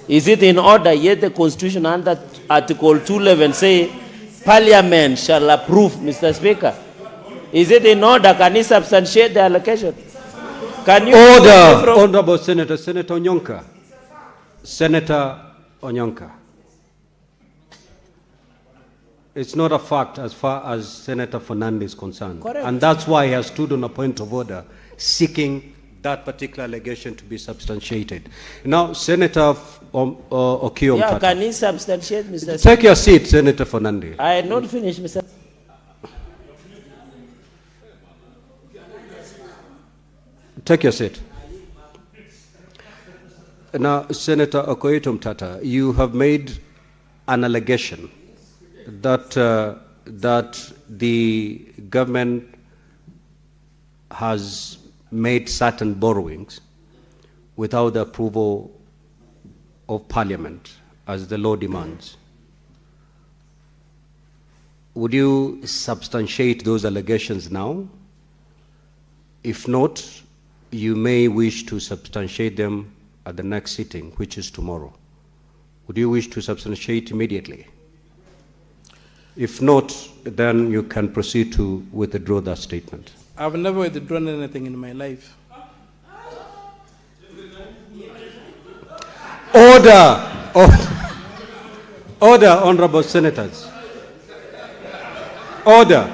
Is it in order? Yet the Constitution under Article 211 say, Parliament shall approve, Mr. Speaker. Is it in order? Can he substantiate the allocation? Can you order, Honorable Senator Onyonka. Senator Onyonka. It's not a fact as far as Senator Fernandez is concerned. Correct. And that's why he has stood on a point of order seeking that particular allegation to be substantiated. Now, Senator Okio. Yeah, can he substantiate, Mr. Speaker? Take your seat, Senator Fernandez. I had not finished, Mr. Take your seat. Now, Senator Okoito Mtata, you have made an allegation that that the government has made certain borrowings without the approval of Parliament, as the law demands. Would you substantiate those allegations now? If not, you may wish to substantiate them at the next sitting, which is tomorrow. Would you wish to substantiate immediately? If not, then you can proceed to withdraw that statement. I've never withdrawn anything in my life. Order! Order, honorable senators. Order.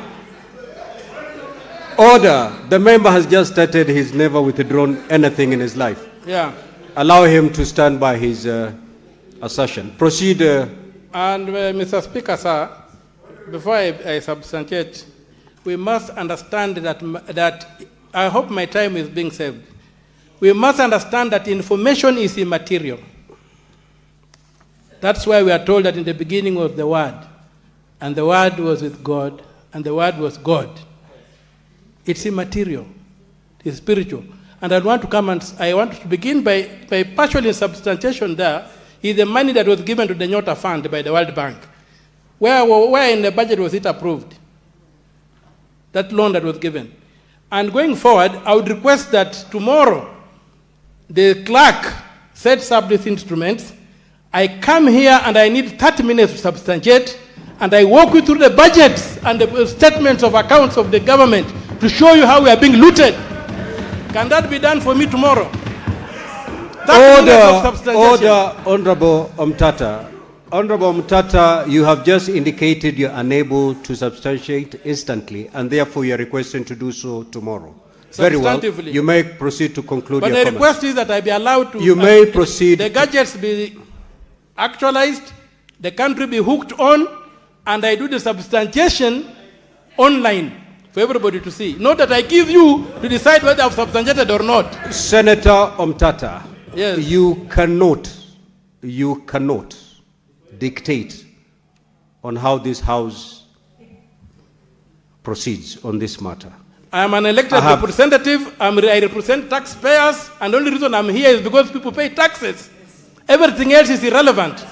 Order. The member has just stated he's never withdrawn anything in his life. Yeah. Allow him to stand by his assertion. Proceed. And Mr. Speaker, sir, before I substantiate, we must understand that I hope my time is being saved. We must understand that information is immaterial. That's why we are told that in the beginning was the Word, and the Word was with God, and the Word was God. It's immaterial. It's spiritual. And I want to begin by partially substantiation there is the money that was given to the Nyota Fund by the World Bank. Where in the budget was it approved? That loan that was given. And going forward, I would request that tomorrow the clerk sets up these instruments. I come here and I need 30 minutes to substantiate, and I walk you through the budgets and the statements of accounts of the government to show you how we are being looted. Can that be done for me tomorrow? Order, Honorable Omtata. Honorable Omtata, you have just indicated you're unable to substantiate instantly, and therefore you're requesting to do so tomorrow. Very well. You may proceed to conclude your comments. But the request is that I be allowed to... You may proceed. The gadgets be actualized, the country be hooked on, and I do the substantiation online for everybody to see. Not that I give you to decide whether I've substantiated or not. Senator Omtata, yes. You cannot dictate on how this House proceeds on this matter. I am an elected representative. I represent taxpayers, and the only reason I'm here is because people pay taxes. Everything else is irrelevant.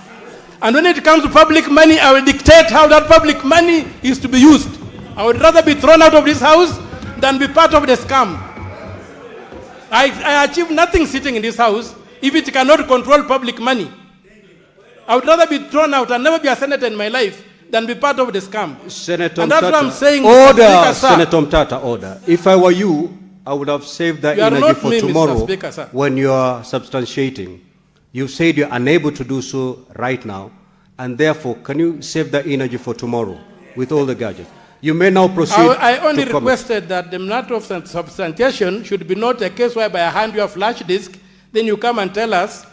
And when it comes to public money, I will dictate how that public money is to be used. I would rather be thrown out of this house than be part of the scam. I achieve nothing sitting in this house if it cannot control public money. I would rather be thrown out and never be a senator in my life than be part of the scam. Senator and that's what I'm saying. Order, Senator Omtata, order. If I were you, I would have saved that energy for tomorrow when you are substantiating. You said you're unable to do so right now, and therefore, can you save that energy for tomorrow with all the gadgets? You may now proceed. I only requested that the matter of substantiation should be not a case whereby I hand you a flash disk, then you come and tell us,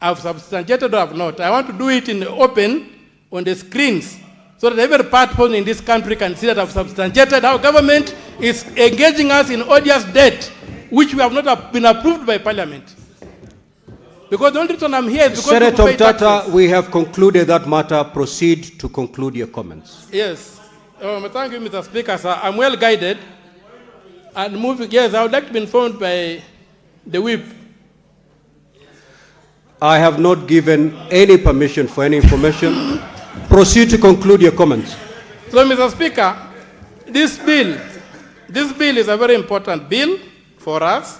I've substantiated or I've not. I want to do it in the open on the screens so that every person in this country can see that I've substantiated how government is engaging us in odious debt, which we have not been approved by Parliament. Because the only reason I'm here is because Senator Omtata, we have concluded that matter. Proceed to conclude your comments. Yes. Thank you, Mr. Speaker, sir. I'm well guided. And moving, yes, I would like to be informed by the whip. I have not given any permission for any information. Proceed to conclude your comments. So, Mr. Speaker, this bill is a very important bill for us,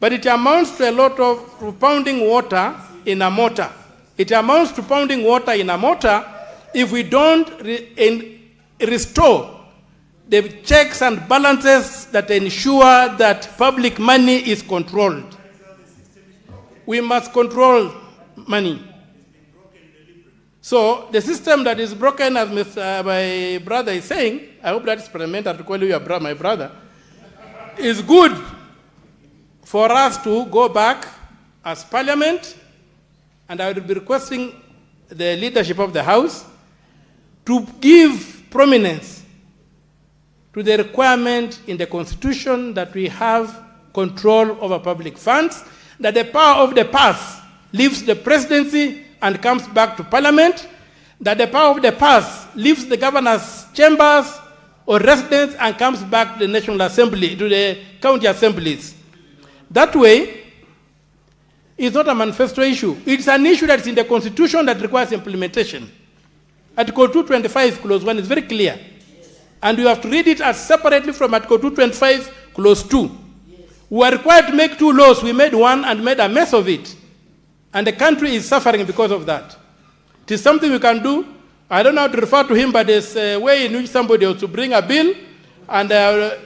but it amounts to a lot of pounding water in a mortar. It amounts to pounding water in a mortar if we don't restore the checks and balances that ensure that public money is controlled. We must control money. So the system that is broken, as my brother is saying, I hope that is parliamentary to call you my brother, is good for us to go back as parliament, and I would be requesting the leadership of the House to give prominence to the requirement in the Constitution that we have control over public funds, that the power of the purse leaves the presidency and comes back to parliament, that the power of the purse leaves the governor's chambers or residence and comes back to the National Assembly, to the county assemblies. That way, it's not a manifesto issue. It's an issue that's in the Constitution that requires implementation. Article 225, Clause 1 is very clear. And you have to read it as separately from Article 225, Clause 2. We are required to make 2 laws. We made one and made a mess of it. And the country is suffering because of that. It is something we can do. I don't know how to refer to him, but there's a way in which somebody ought to bring a bill. And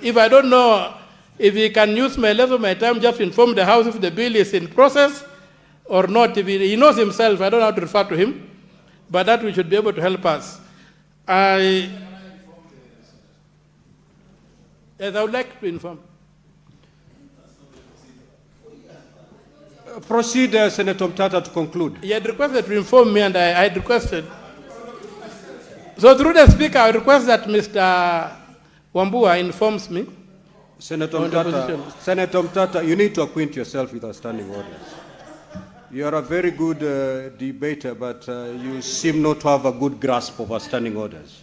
if I don't know if he can use my less of my time just to inform the House if the bill is in process or not. If he knows himself, I don't know how to refer to him. But that we should be able to help us. Yes, I would like to inform. Proceed, Senator Mtata, to conclude. He had requested to inform me, and I had requested. So through the Speaker, I request that Mr. Wambua informs me. Senator Mtata, you need to acquaint yourself with our standing orders. You are a very good debater, but you seem not to have a good grasp of our standing orders.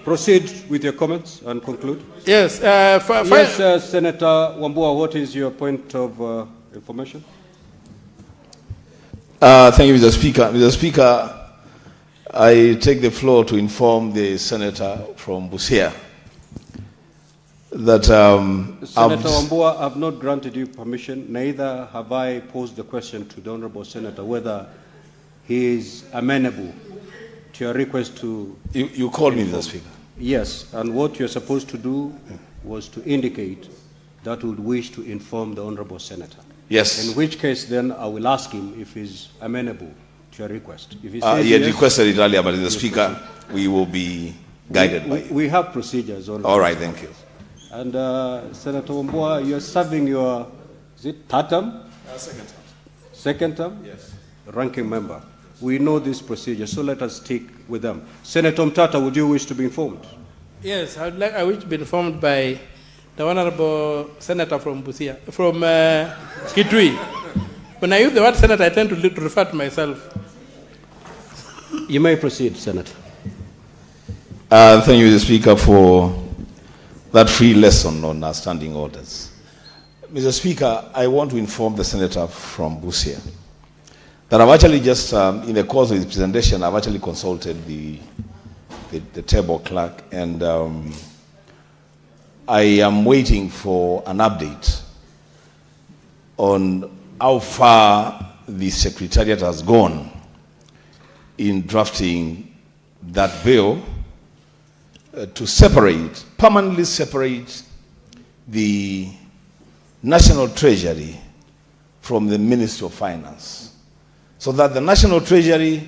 Proceed with your comments and conclude. Yes. Senator Wambua, what is your point of information? Thank you, Mr. Speaker. Mr. Speaker, I take the floor to inform the senator from Busia that Senator Wambua, I have not granted you permission, neither have I posed the question to the Honorable Senator whether he is amenable to your request to... You called me, Mr. Speaker. Yes, and what you're supposed to do was to indicate that you would wish to inform the Honorable Senator. Yes. In which case, then, I will ask him if he's amenable to your request. If he says he had requested it earlier, but Mr. Speaker, we will be guided by you. We have procedures. All right, thank you. And Senator Wambua, you're serving your, is it third term? Second term. Second term? Yes. Ranking member. We know this procedure, so let us stick with them. Senator Mtata, would you wish to be informed? Yes, I wish to be informed by the Honorable Senator from Busia, from Kitui. When I use the word senator, I tend to refer to myself. You may proceed, Senator. Thank you, Mr. Speaker, for that free lesson on our standing orders. Mr. Speaker, I want to inform the senator from Busia that I've actually just, in the course of his presentation, I've actually consulted the table clerk, and I am waiting for an update on how far the Secretariat has gone in drafting that bill to permanently separate the National Treasury from the Ministry of Finance, so that the National Treasury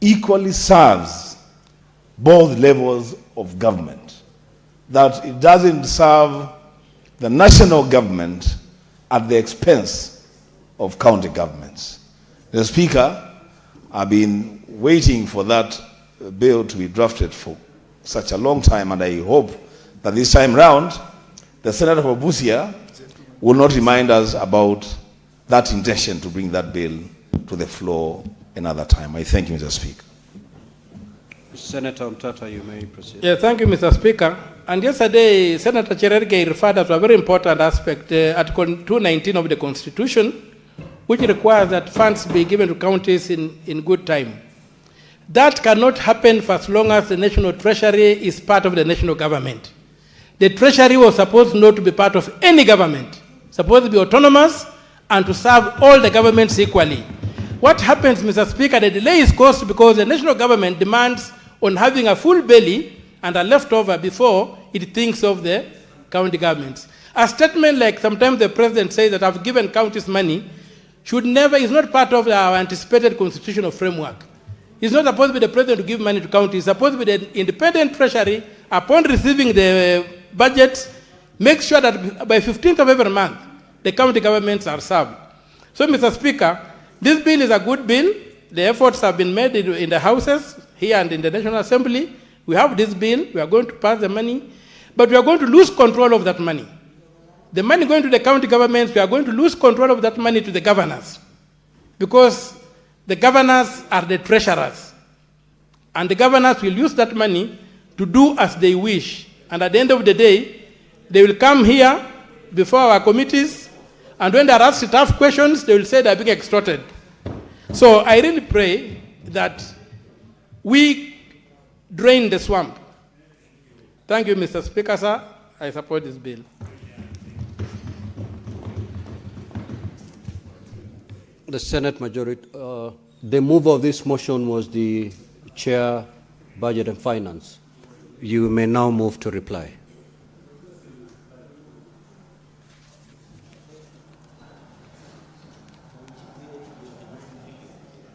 equally serves both levels of government, that it doesn't serve the national government at the expense of county governments. The Speaker, I've been waiting for that bill to be drafted for such a long time, and I hope that this time round, the Senator for Busia will not remind us about that intention to bring that bill to the floor another time. I thank you, Mr. Speaker. Senator Mtata, you may proceed. Yeah, thank you, Mr. Speaker. And yesterday, Senator Cherargei referred to a very important aspect, Article 219 of the Constitution, which requires that funds be given to counties in good time. That cannot happen for as long as the National Treasury is part of the national government. The Treasury was supposed not to be part of any government, supposed to be autonomous and to serve all the governments equally. What happens, Mr. Speaker, the delay is caused because the national government demands on having a full belly and a leftover before it thinks of the county governments. A statement like sometimes the president says that I've given counties money is not part of our anticipated constitutional framework. It's not supposed to be the president to give money to counties. It's supposed to be the independent treasury, upon receiving the budgets, make sure that by 15th of every month, the county governments are served. So, Mr. Speaker, this bill is a good bill. The efforts have been made in the houses, here and in the National Assembly. We have this bill. We are going to pass the money. But we are going to lose control of that money. The money going to the county governments, we are going to lose control of that money to the governors. Because the governors are the treasurers. And the governors will use that money to do as they wish. And at the end of the day, they will come here before our committees, and when they are asked tough questions, they will say they are being extorted. So I really pray that we drain the swamp. Thank you, Mr. Speaker, sir. I support this bill. The Senate majority, the mover of this motion was the Chair, Budget and Finance. You may now move to reply.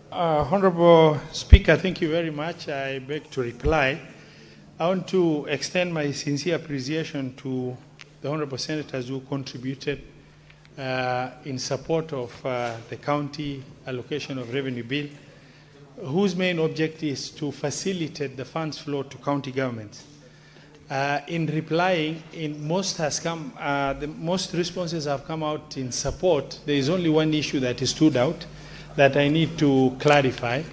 Honorable Speaker, thank you very much. I beg to reply. I want to extend my sincere appreciation to the Honorable Senators who contributed in support of the county allocation of revenue bill, whose main object is to facilitate the funds flow to county governments. In replying, the most responses have come out in support. There is only one issue that is stood out that I need to clarify.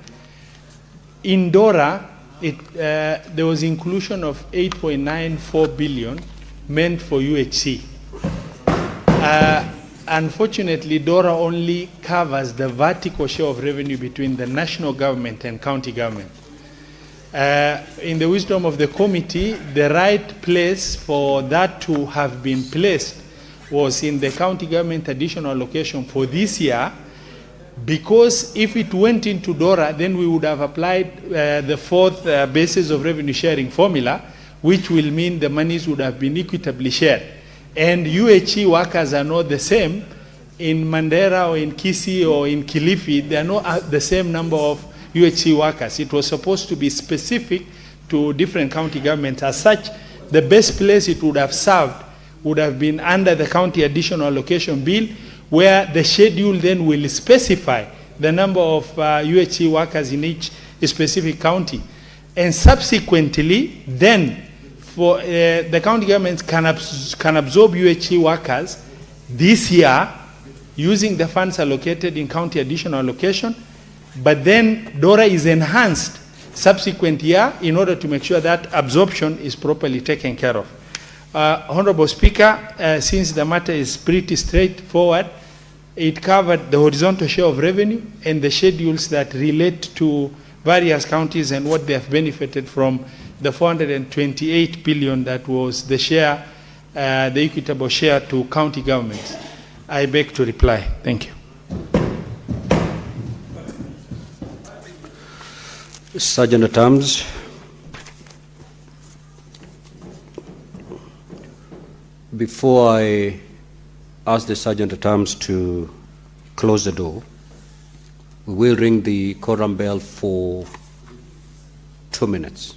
In DORA, there was inclusion of 8.94 billion meant for UHC. Unfortunately, DORA only covers the vertical share of revenue between the national government and county government. In the wisdom of the committee, the right place for that to have been placed was in the county government additional allocation for this year, because if it went into DORA, then we would have applied the fourth basis of revenue sharing formula, which will mean the monies would have been equitably shared. And UHE workers are not the same. In Mandera or in Kisii or in Kilifi, they are not the same number of UHE workers. It was supposed to be specific to different county governments. As such, the best place it would have served would have been under the county additional allocation bill, where the schedule then will specify the number of UHE workers in each specific county. And subsequently, then, for the county governments can absorb UHE workers this year using the funds allocated in county additional allocation, but then DORA is enhanced subsequent year in order to make sure that absorption is properly taken care of. Honorable Speaker, since the matter is pretty straightforward, it covered the horizontal share of revenue and the schedules that relate to various counties and what they have benefited from the 428 billion that was the share, the equitable share to county governments. I beg to reply. Thank you. Sergeant at Arms. Before I ask the Sergeant at Arms to close the door, we will ring the quorum bell for 2 minutes.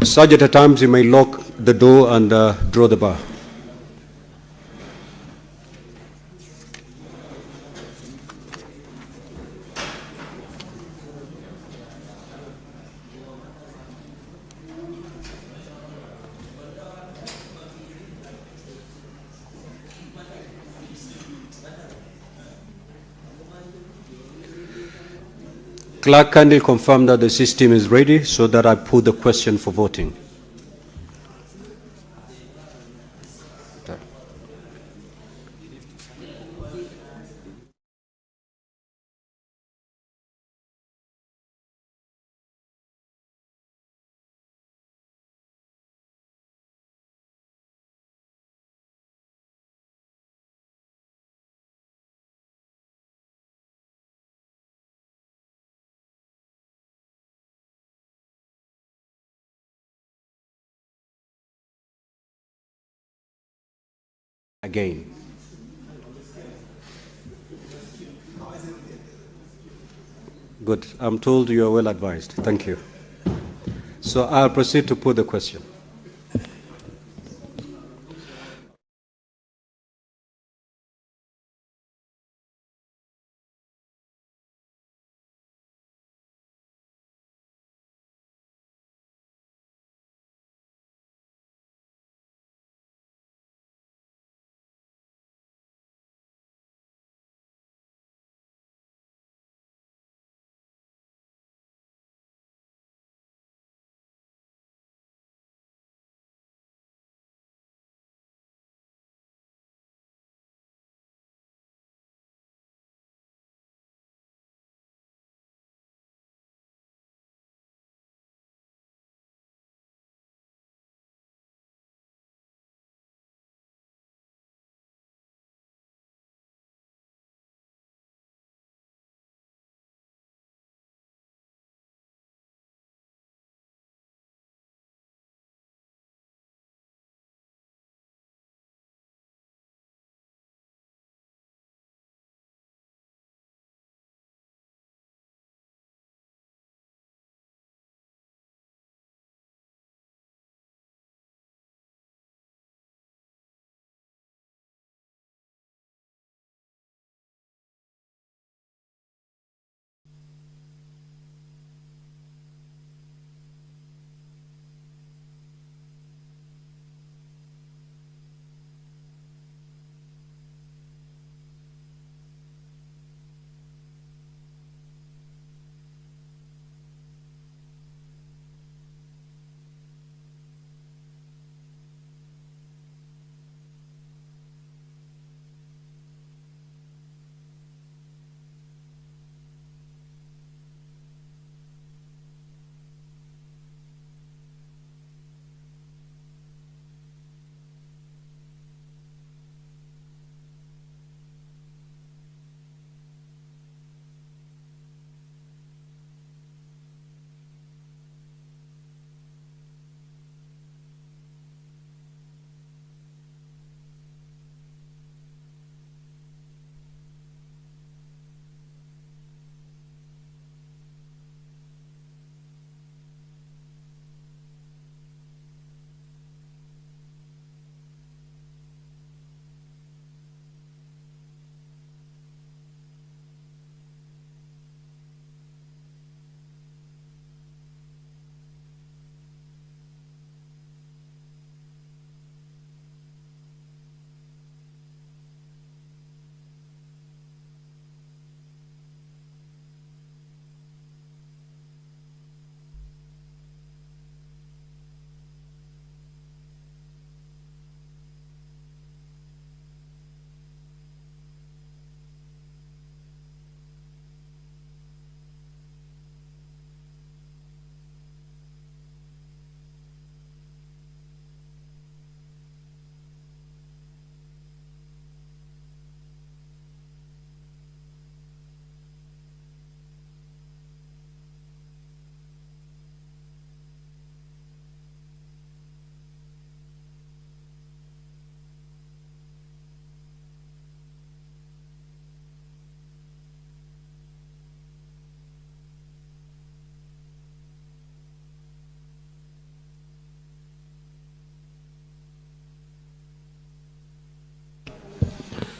Sergeant, at times you may lock the door and draw the bar. Clerk, kindly confirm that the system is ready so that I put the question for voting. Again. Good. I'm told you are well advised. Thank you. So I'll proceed to put the question.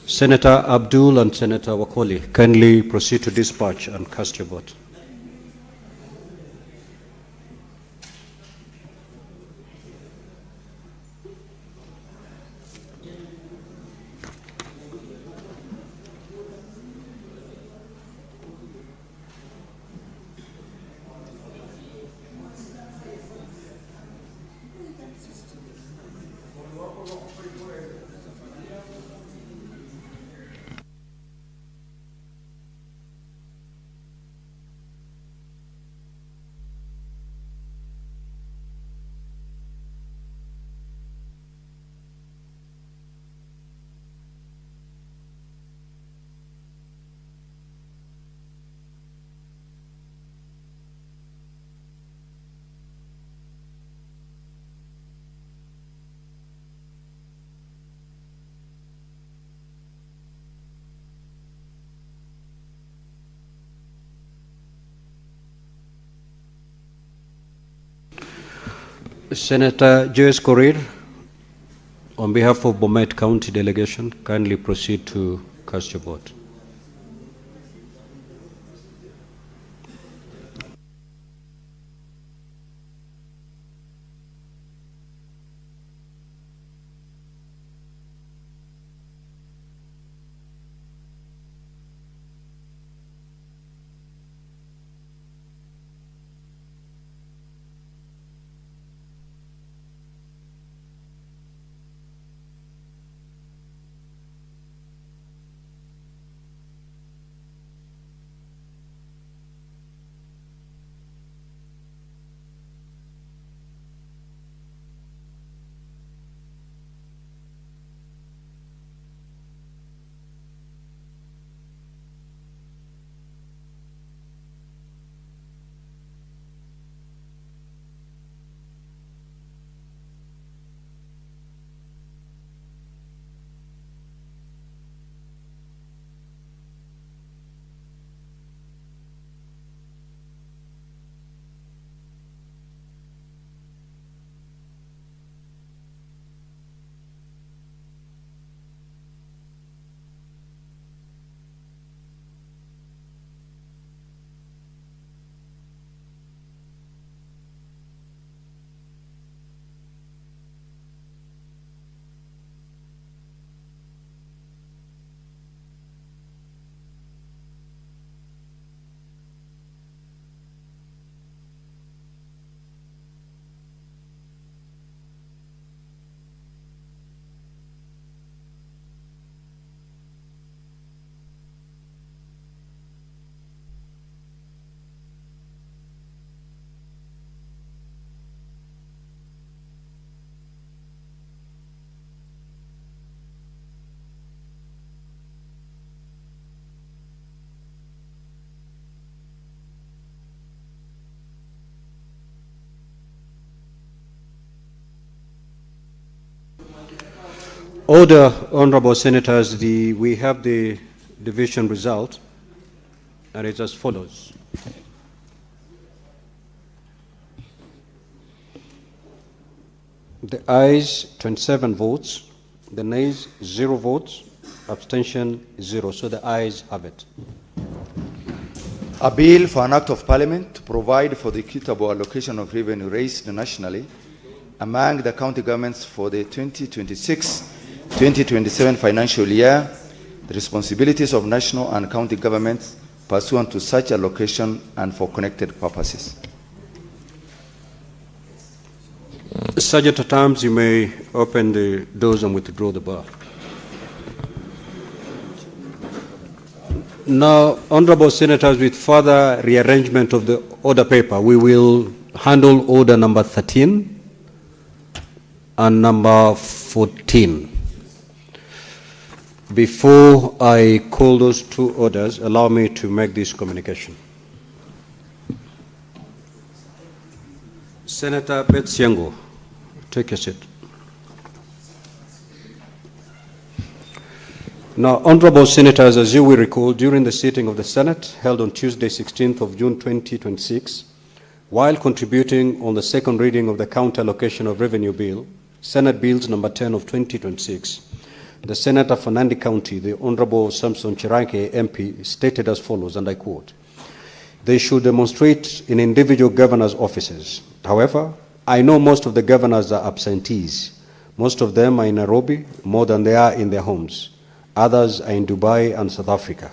Senator Abdul and Senator Wakoli, kindly proceed to dispatch and cast your vote. Senator Joyce Korir, on behalf of Bomet County Delegation, kindly proceed to cast your vote. Order, Honorable Senators, we have the division result, and it's as follows. The ayes, 27 votes, the nays, 0 votes, abstention, 0. So the ayes have it. A bill for an act of parliament to provide for the equitable allocation of revenue raised nationally among the county governments for the 2026-2027 financial year, the responsibilities of national and county governments pursuant to such allocation and for connected purposes. Sergeant at Arms, you may open the doors and withdraw the bar. Now, Honorable Senators, with further rearrangement of the order paper, we will handle order number 13 and number 14. Before I call those two orders, allow me to make this communication. Senator Betsiengo, take a seat. Now, Honorable Senators, as you will recall, during the sitting of the Senate held on Tuesday, 16th of June 2026, while contributing on the second reading of the Counter Allocation of Revenue Bill, Senate Bills number 10 of 2026, the Senator for Nandi County, the Honorable Samson Chiranke MP, stated as follows, and I quote, "They should demonstrate in individual governors' offices. However, I know most of the governors are absentees. Most of them are in Nairobi more than they are in their homes. Others are in Dubai and South Africa.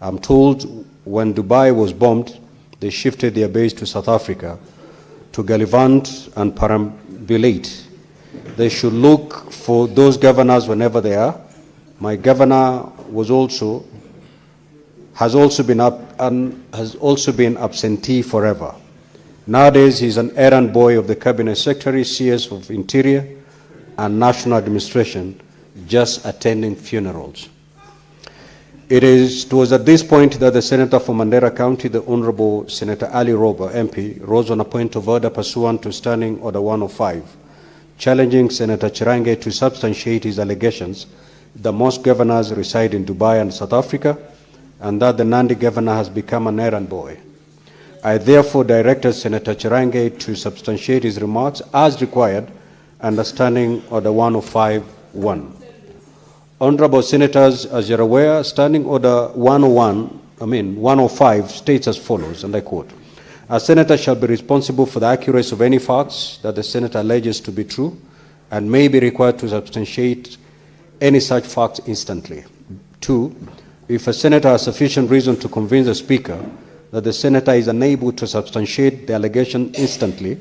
I'm told when Dubai was bombed, they shifted their base to South Africa to gallivant and perambulate. They should look for those governors whenever they are. My governor has also been absentee forever. Nowadays, he's an errand boy of the Cabinet Secretary, CS of Interior and National Administration, just attending funerals." It was at this point that the Senator for Mandera County, the Honorable Senator Ali Roba, MP, rose on a point of order pursuant to Standing Order 105, challenging Senator Chirange to substantiate his allegations that most governors reside in Dubai and South Africa, and that the Nandi governor has become an errand boy. I therefore directed Senator Chirange to substantiate his remarks as required under Standing Order 105.1. Honorable Senators, as you're aware, Standing Order 105 states as follows, and I quote, "A senator shall be responsible for the accuracy of any facts that the senator alleges to be true and may be required to substantiate any such facts instantly. 2, if a senator has sufficient reason to convince the Speaker that the senator is unable to substantiate the allegation instantly,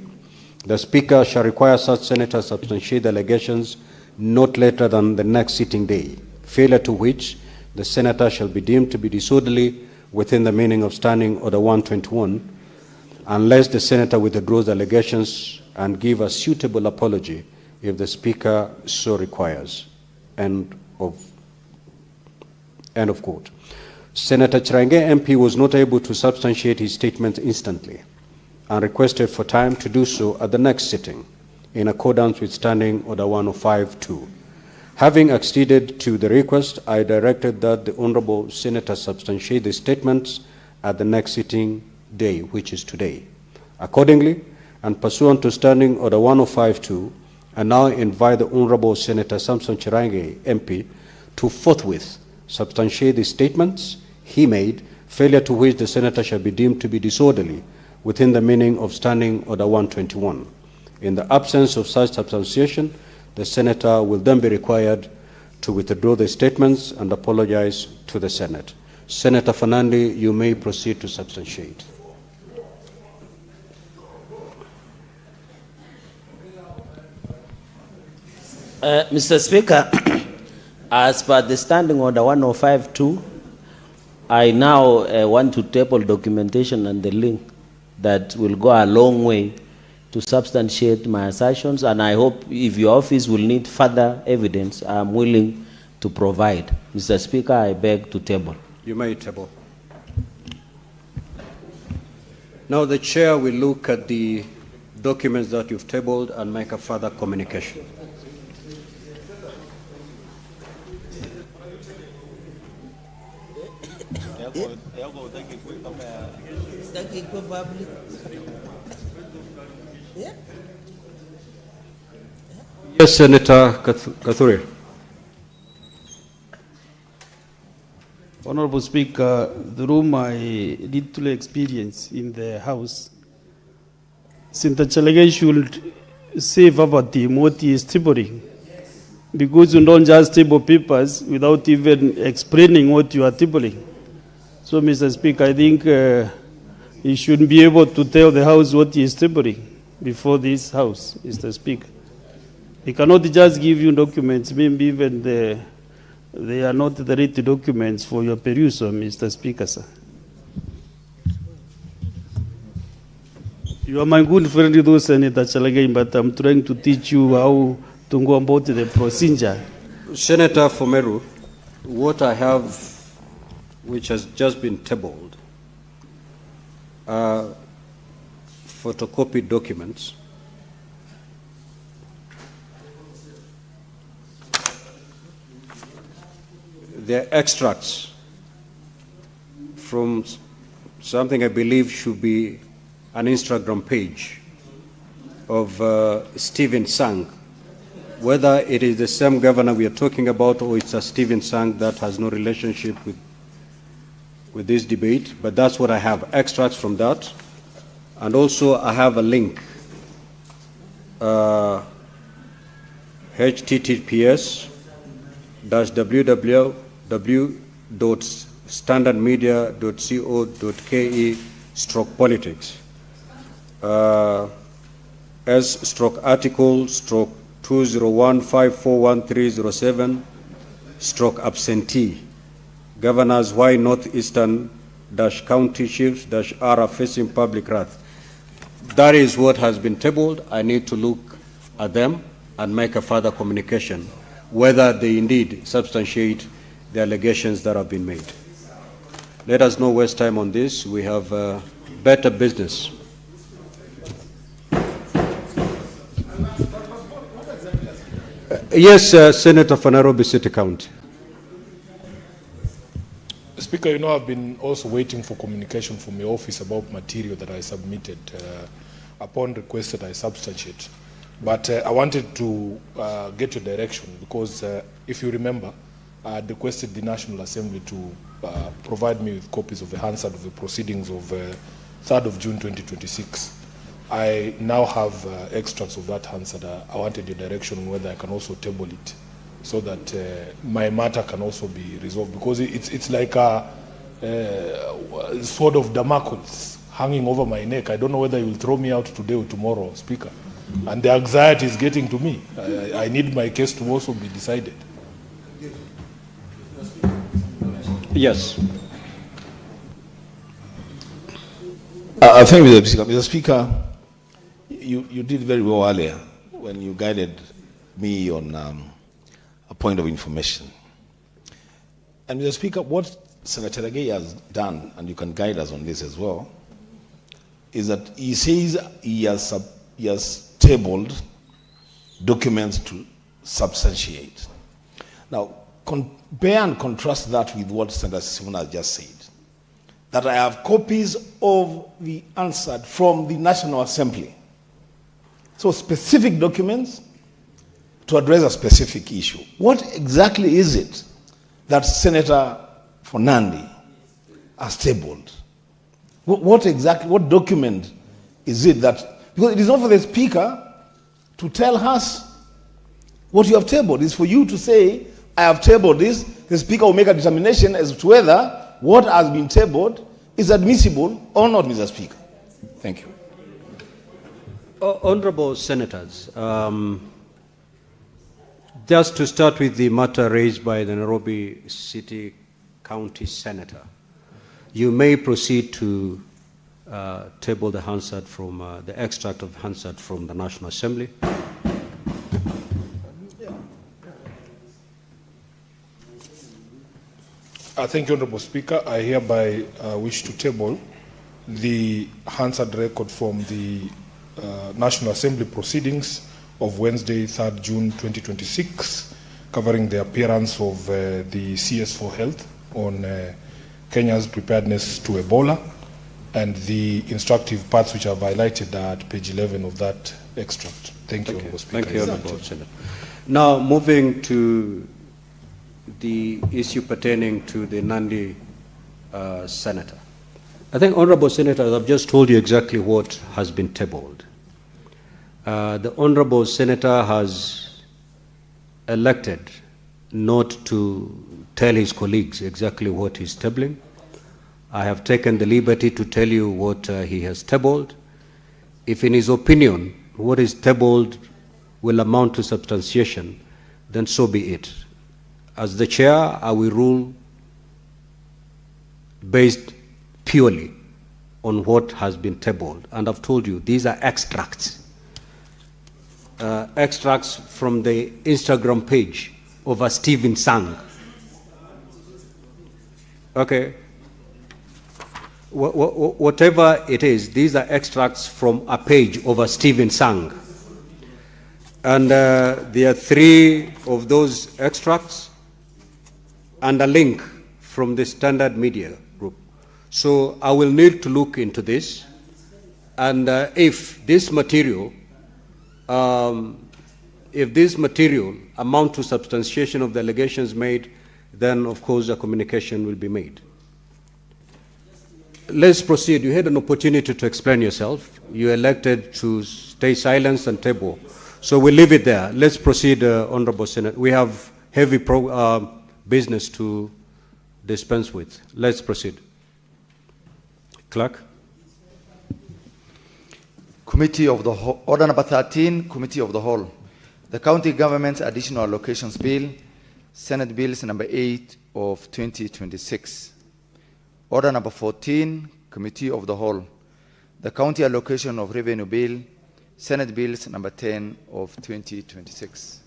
the Speaker shall require such senator to substantiate the allegations not later than the next sitting day, failure to which the senator shall be deemed to be disorderly within the meaning of Standing Order 121, unless the senator withdraws the allegations and give a suitable apology if the Speaker so requires." End of quote. Senator Chirange MP was not able to substantiate his statement instantly and requested for time to do so at the next sitting, in accordance with Standing Order 105.2. Having acceded to the request, I directed that the Honorable Senator substantiate the statements at the next sitting day, which is today. Accordingly, and pursuant to Standing Order 105.2, I now invite the Honorable Senator Samson Chirange MP to forthwith substantiate the statements he made, failure to which the Senator shall be deemed to be disorderly within the meaning of Standing Order 121. In the absence of such substantiation, the Senator will then be required to withdraw the statements and apologize to the Senate. Senator Fernandi, you may proceed to substantiate. Mr. Speaker, as per the Standing Order 105.2, I now want to table documentation and the link that will go a long way to substantiate my assertions, and I hope if your office will need further evidence, I'm willing to provide. Mr. Speaker, I beg to table. You may table. Now the Chair will look at the documents that you've tabled and make a further communication. Yes, Senator Kathuri. Honorable Speaker, through my little experience in the House, Senator Chirange should say verbatim what he is tabling, because you don't just table papers without even explaining what you are tabling. So, Mr. Speaker, I think he should be able to tell the House what he is tabling before this House, Mr. Speaker. He cannot just give you documents, maybe even they are not the right documents for your perusal, Mr. Speaker, sir. You are my good friend, though, Senator Chirange, but I'm trying to teach you how to go about the procedure. Senator Fomeru, what I have, which has just been tabled, are photocopied documents. They're extracts from something I believe should be an Instagram page of Stephen Sang, whether it is the same governor we are talking about or it's a Stephen Sang, that has no relationship with this debate, but that's what I have, extracts from that. And also I have a link, https://www.standardmedia.co.ke/politics. S/article/2015413007/absentee. Governors, why northeastern county chiefs are facing public wrath. That is what has been tabled. I need to look at them and make a further communication, whether they indeed substantiate the allegations that have been made. Let us not waste time on this. We have better business. Yes, Senator for Nairobi City County. Speaker, you know, I've been also waiting for communication from your office about material that I submitted. Upon request that I substantiate. But I wanted to get your direction because if you remember, I had requested the National Assembly to provide me with copies of the Hansard of the proceedings of 3rd of June 2026. I now have extracts of that Hansard. I wanted your direction on whether I can also table it so that my matter can also be resolved, because it's like a sword of Damocles hanging over my neck. I don't know whether you will throw me out today or tomorrow, Speaker. And the anxiety is getting to me. I need my case to also be decided. Yes. I thank you, Mr. Speaker. Mr. Speaker, you did very well earlier when you guided me on a point of information. And Mr. Speaker, what Senator Agei has done, and you can guide us on this as well, is that he says he has tabled documents to substantiate. Now, compare and contrast that with what Senator Simona has just said, that I have copies of the answer from the National Assembly. So specific documents to address a specific issue. What exactly is it that Senator Fernandi has tabled? What document is it that, because it is not for the Speaker to tell us what you have tabled. It's for you to say, I have tabled this. The Speaker will make a determination as to whether what has been tabled is admissible or not, Mr. Speaker. Thank you. Honorable Senators, just to start with the matter raised by the Nairobi City County Senator, you may proceed to table the Hansard from the extract of Hansard from the National Assembly. Thank you, Honorable Speaker. I hereby wish to table the Hansard record from the National Assembly proceedings of Wednesday, 3rd June 2026, covering the appearance of the CS for Health on Kenya's preparedness to Ebola, and the instructive parts which are highlighted at page 11 of that extract. Thank you, Honorable Speaker. Thank you, Honorable Senator. Now, moving to the issue pertaining to the Nandi Senator. I think, Honorable Senators, I've just told you exactly what has been tabled. The Honorable Senator has elected not to tell his colleagues exactly what he's tabling. I have taken the liberty to tell you what he has tabled. If in his opinion what is tabled will amount to substantiation, then so be it. As the chair, I will rule based purely on what has been tabled. And I've told you, these are extracts. Extracts from the Instagram page of a Stephen Sang. Okay. Whatever it is, these are extracts from a page of a Stephen Sang. And there are 3 of those extracts and a link from the Standard Media Group. So I will need to look into this. And if this material if this material amount to substantiation of the allegations made, then of course a communication will be made. Let's proceed. You had an opportunity to explain yourself. You elected to stay silent and table. So we'll leave it there. Let's proceed, Honorable Senator. We have heavy business to dispense with. Let's proceed. Clerk. Committee of the Whole, Order number 13, Committee of the Whole. The County Government's Additional Allocations Bill, Senate Bills number 8 of 2026. Order number 14, Committee of the Whole. The County Allocation of Revenue Bill, Senate Bills number 10 of 2026.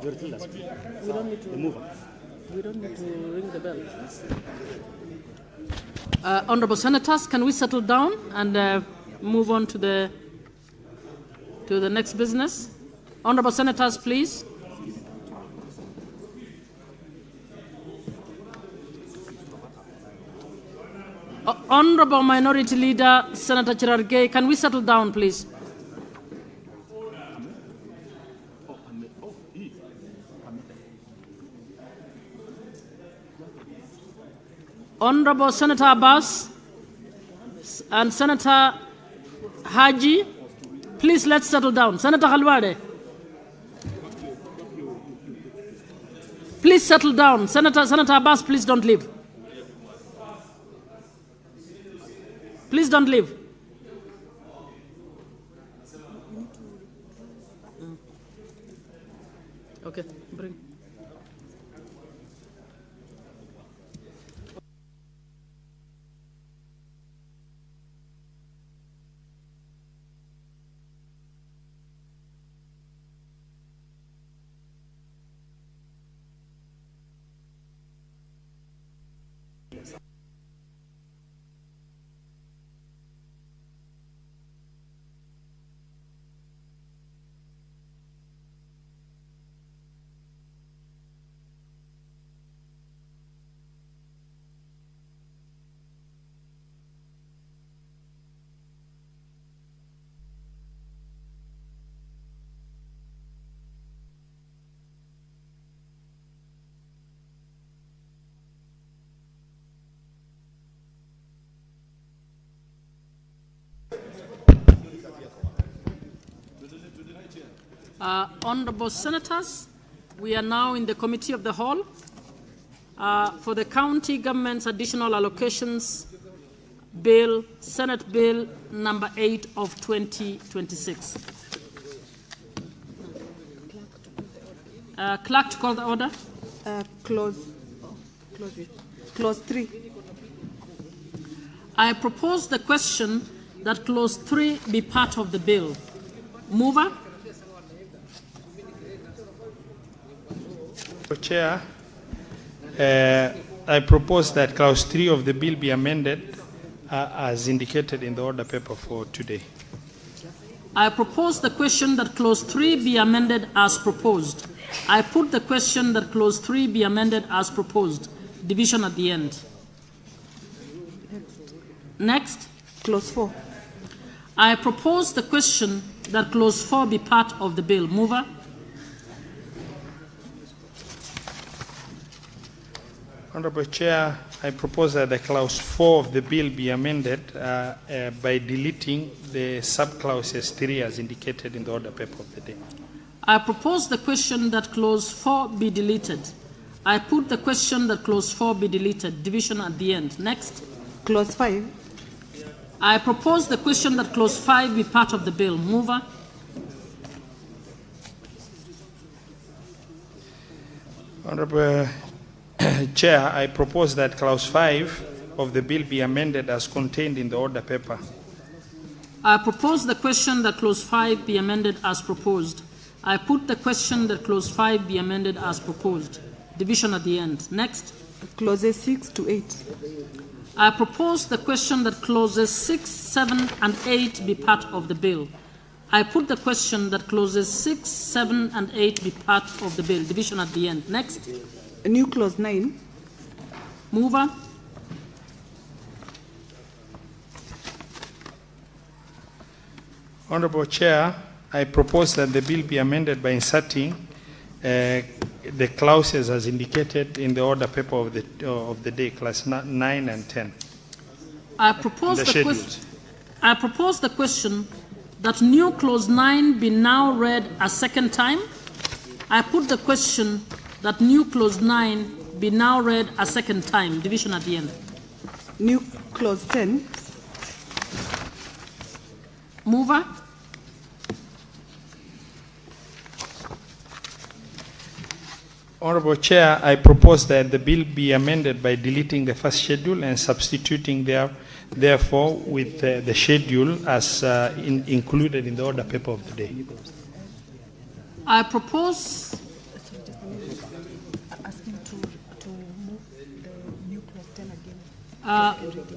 We don't need to ring the bell. Honorable Senators, can we settle down and move on to the next business? Honorable Senators, please. Honorable Minority Leader Senator Cherargei, can we settle down, please? Honorable Senator Abbas and Senator Haji, please let's settle down. Senator Halwade, please settle down. Senator Abbas, please don't leave. Please don't leave. Okay, bring. Honorable Senators, we are now in the Committee of the Whole for the County Government's Additional Allocations Bill, Senate Bill number 8 of 2026. Clerk to call the order. Clause 3. I propose the question that Clause 3 be part of the bill. Mover? Chair, I propose that Clause 3 of the bill be amended as indicated in the order paper for today. I propose the question that Clause 3 be amended as proposed. I put the question that Clause 3 be amended as proposed. Division at the end. Next. Clause 4. I propose the question that Clause 4 be part of the bill. Mover? Honorable Chair, I propose that the clause 4 of the bill be amended by deleting the subclauses 3 as indicated in the order paper of the day. I propose the question that clause 4 be deleted. I put the question that clause 4 be deleted. Division at the end. Next. Clause 5. I propose the question that clause 5 be part of the bill. Mover. Honorable Chair, I propose that clause 5 of the bill be amended as contained in the order paper. I propose the question that clause 5 be amended as proposed. I put the question that clause 5 be amended as proposed. Division at the end. Next. Clauses 6 to 8. I propose the question that clauses 6, 7, and 8 be part of the bill. I put the question that clauses 6, 7, and 8 be part of the bill. Division at the end. Next. A new clause 9. Mover. Honorable Chair, I propose that the bill be amended by inserting the clauses as indicated in the order paper of the day, class 9 and 10. I propose the question that new clause 9 be now read a second time. I put the question that new clause 9 be now read a second time. Division at the end. New clause 10. Mover. Honorable Chair, I propose that the bill be amended by deleting the first schedule and substituting therefore with the schedule as included in the order paper of the day. I propose. Asking to move the new clause 10 again.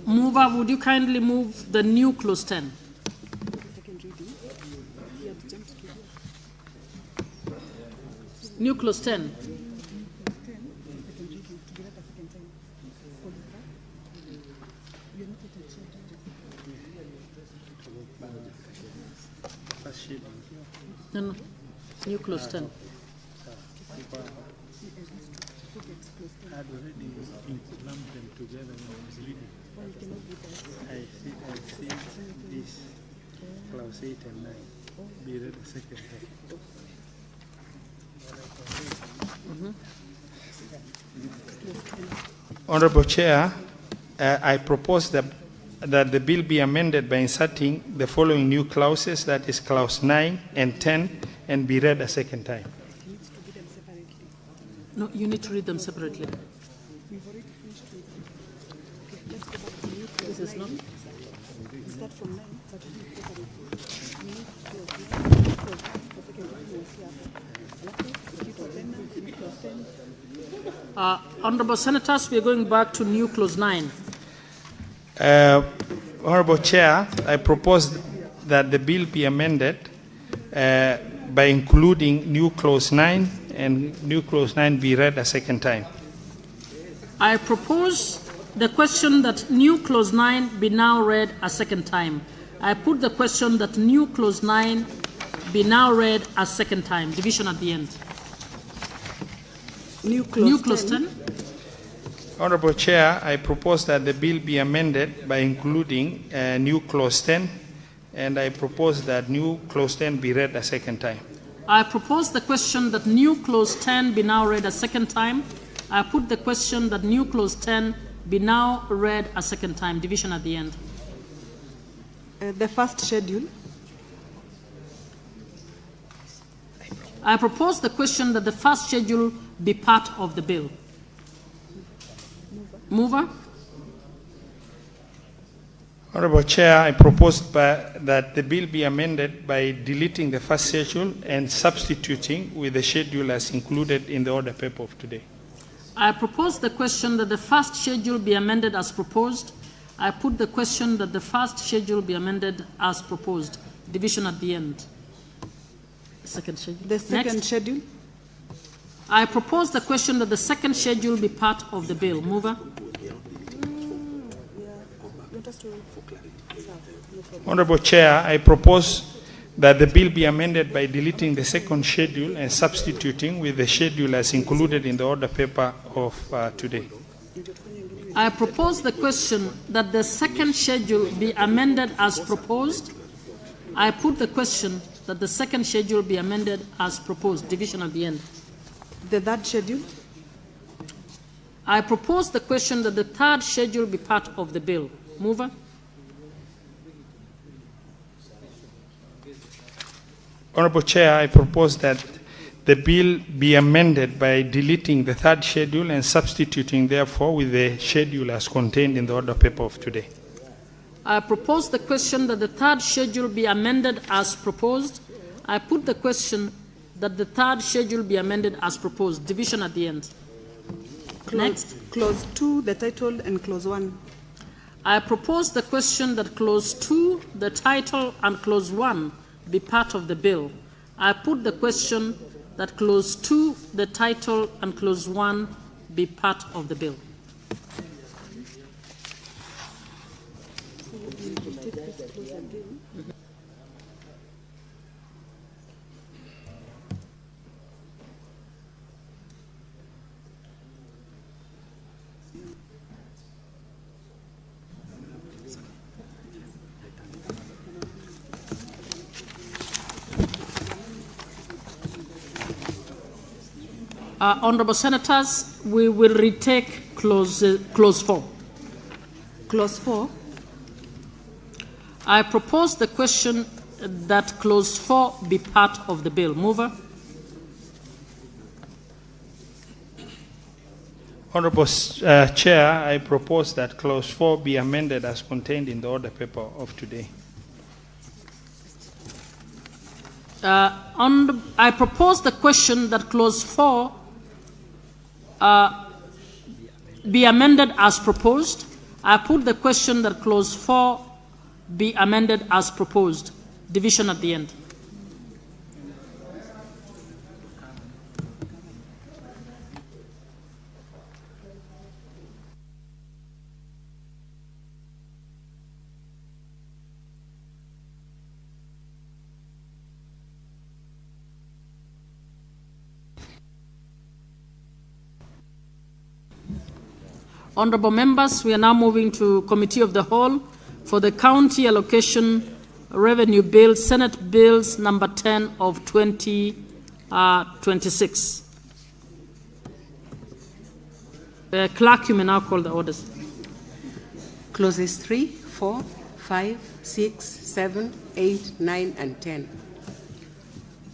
Mover, would you kindly move the new clause 10? New clause 10. No. New clause 10. Had already lumped them together when I was reading. I see this clause 8 and 9 be read the second time. Honorable Chair, I propose that the bill be amended by inserting the following new clauses, that is clause 9 and 10, and be read a second time. No, you need to read them separately. This is not. Start from 9. Honorable Senators, we are going back to new clause 9. Honorable Chair, I propose that the bill be amended by including new clause 9 and new clause 9 be read a second time. I propose the question that new clause 9 be now read a second time. I put the question that new clause 9 be now read a second time. Division at the end. New clause 10. Honorable Chair, I propose that the bill be amended by including new clause 10, and I propose that new clause 10 be read a second time. I propose the question that new clause 10 be now read a second time. I put the question that new clause 10 be now read a second time. Division at the end. The first schedule. I propose the question that the first schedule be part of the bill. Mover. Honorable Chair, I propose that the bill be amended by deleting the first schedule and substituting with the schedule as included in the order paper of today. I propose the question that the first schedule be amended as proposed. I put the question that the first schedule be amended as proposed. Division at the end. Second schedule. The second Next. schedule. I propose the question that the second schedule be part of the bill. Mover. Honorable Chair, I propose that the bill be amended by deleting the second schedule and substituting with the schedule as included in the order paper of today. I propose the question that the second schedule be amended as proposed. I put the question that the second schedule be amended as proposed. Division at the end. The third schedule? I propose the question that the third schedule be part of the bill. Mover? Honorable Chair, I propose that the bill be amended by deleting the third schedule and substituting, therefore, with the schedule as contained in the order paper of today. I propose the question that the third schedule be amended as proposed. I put the question that the third schedule be amended as proposed. Division at the end. Next. Clause 2, the title, and clause 1. I propose the question that clause 2, the title, and clause 1 be part of the bill. I put the question that clause 2, the title, and clause 1 be part of the bill. Honourable Senators, we will retake clause 4. Clause 4. I propose the question that clause 4 be part of the bill. Mover? Honorable Chair, I propose that clause 4 be amended as contained in the order paper of today. I propose the question that clause 4 be amended as proposed. I put the question that clause 4 be amended as proposed. Division at the end. Honourable members, we are now moving to Committee of the Whole for the County Allocation Revenue Bill, Senate Bills number 10 of 2026. Clerk, you may now call the orders. Clauses 3, 4, 5, 6, 7, 8, 9, and 10.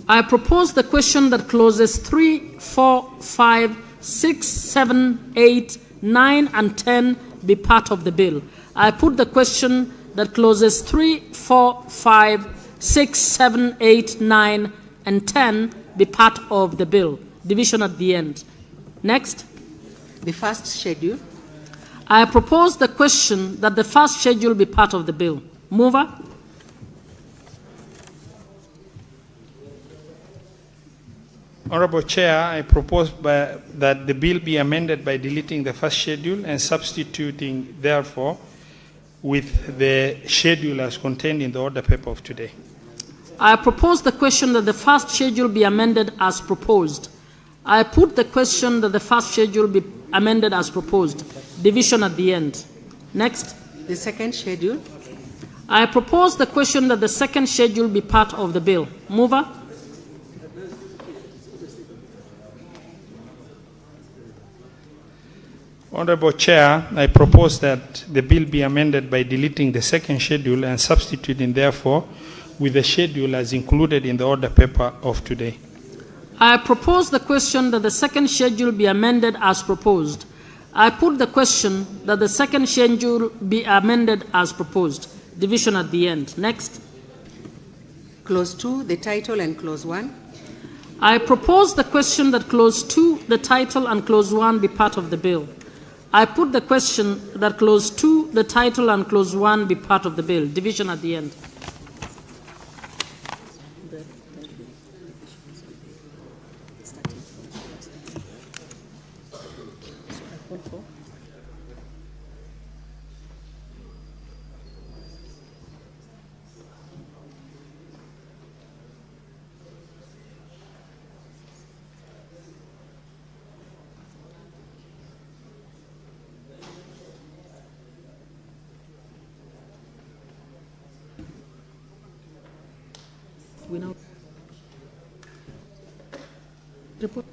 I propose the question that clauses 3, 4, 5, 6, 7, 8, 9, and 10 be part of the bill. I put the question that clauses 3, 4, 5, 6, 7, 8, 9, and 10 be part of the bill. Division at the end. Next. The first schedule. I propose the question that the first schedule be part of the bill. Mover? Honorable Chair, I propose that the bill be amended by deleting the first schedule and substituting, therefore, with the schedule as contained in the order paper of today. I propose the question that the first schedule be amended as proposed. I put the question that the first schedule be amended as proposed. Division at the end. Next. The second schedule. I propose the question that the second schedule be part of the bill. Mover? Honorable Chair, I propose that the bill be amended by deleting the second schedule and substituting, therefore, with the schedule as included in the order paper of today. I propose the question that the second schedule be amended as proposed. I put the question that the second schedule be amended as proposed. Division at the end. Next. Clause 2, the title, and clause 1. I propose the question that clause 2, the title, and clause 1 be part of the bill. I put the question that clause 2, the title, and clause 1 be part of the bill. Division at the end. We now report.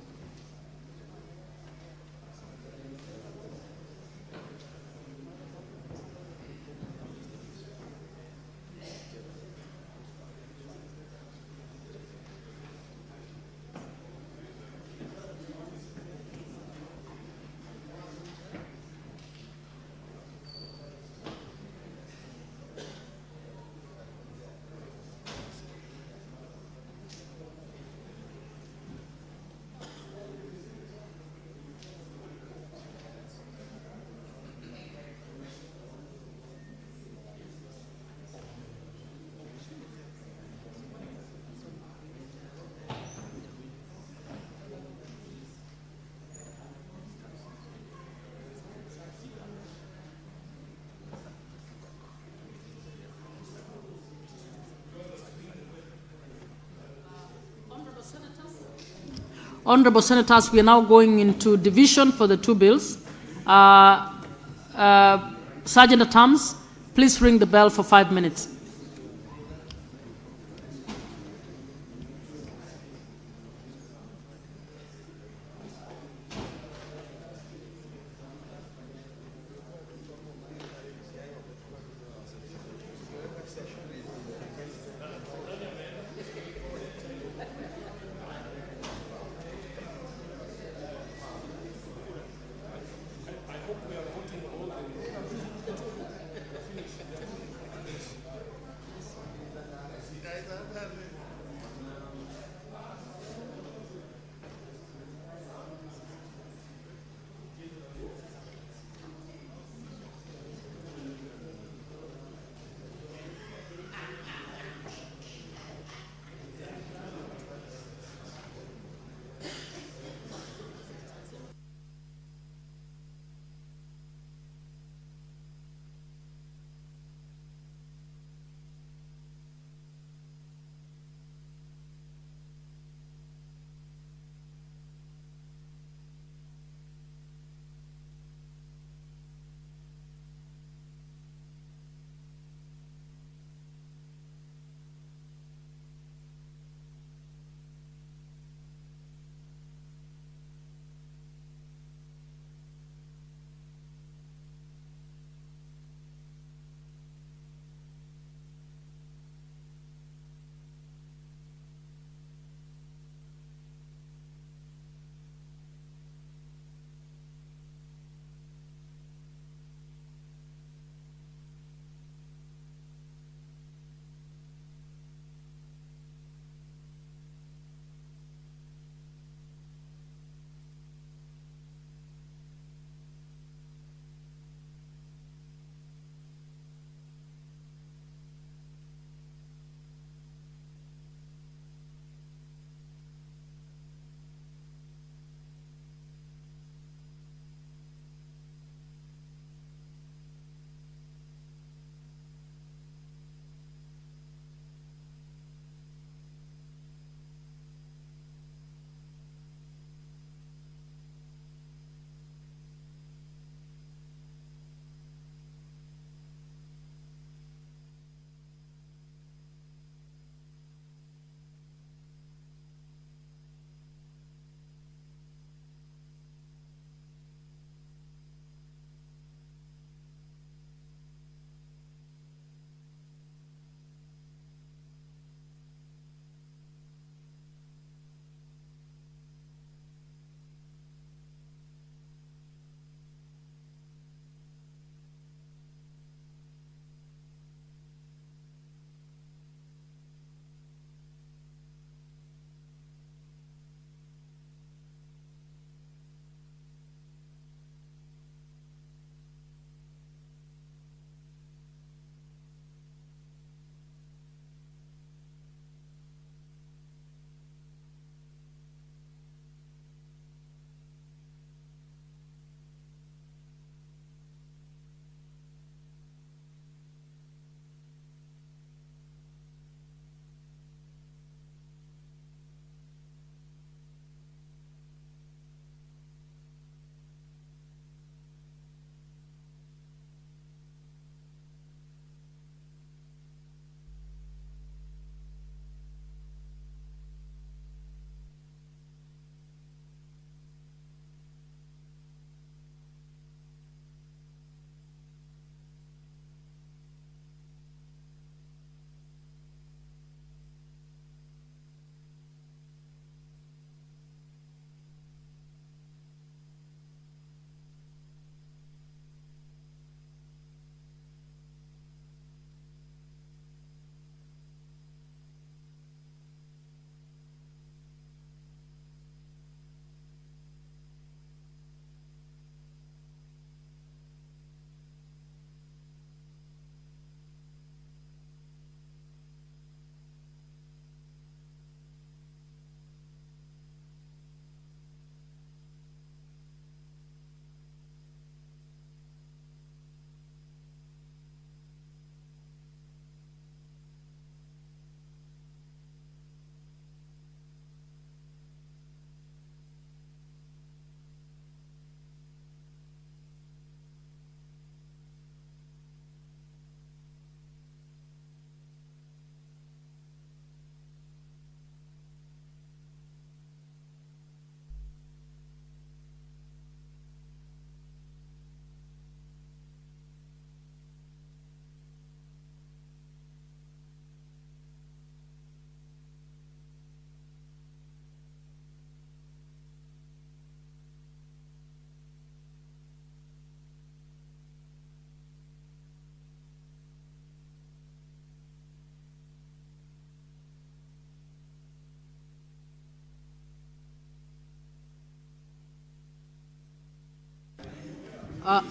Honorable Senators, we are now going into division for the two bills. Sergeant at Arms, please ring the bell for 5 minutes.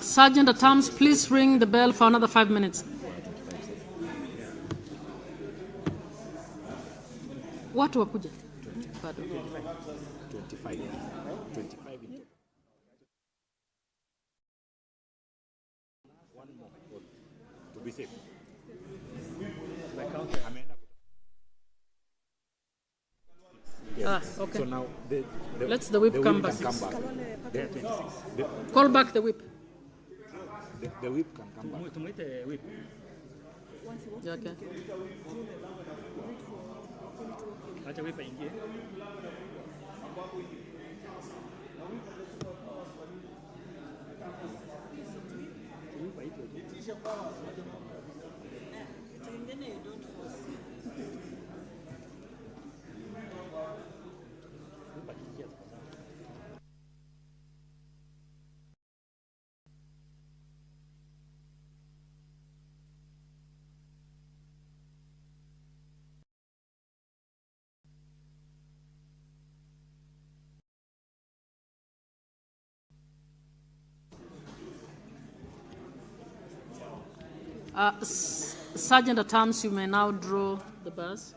Sergeant at Arms, please ring the bell for another 5 minutes. Watu wakuja. Bado. 25. To be safe. Yes. Okay. So now Let's the whip come back. Come back. They're 26. Call back the whip. The whip can come back. Yeah, okay. Sergeant at Arms, you may now draw the bars.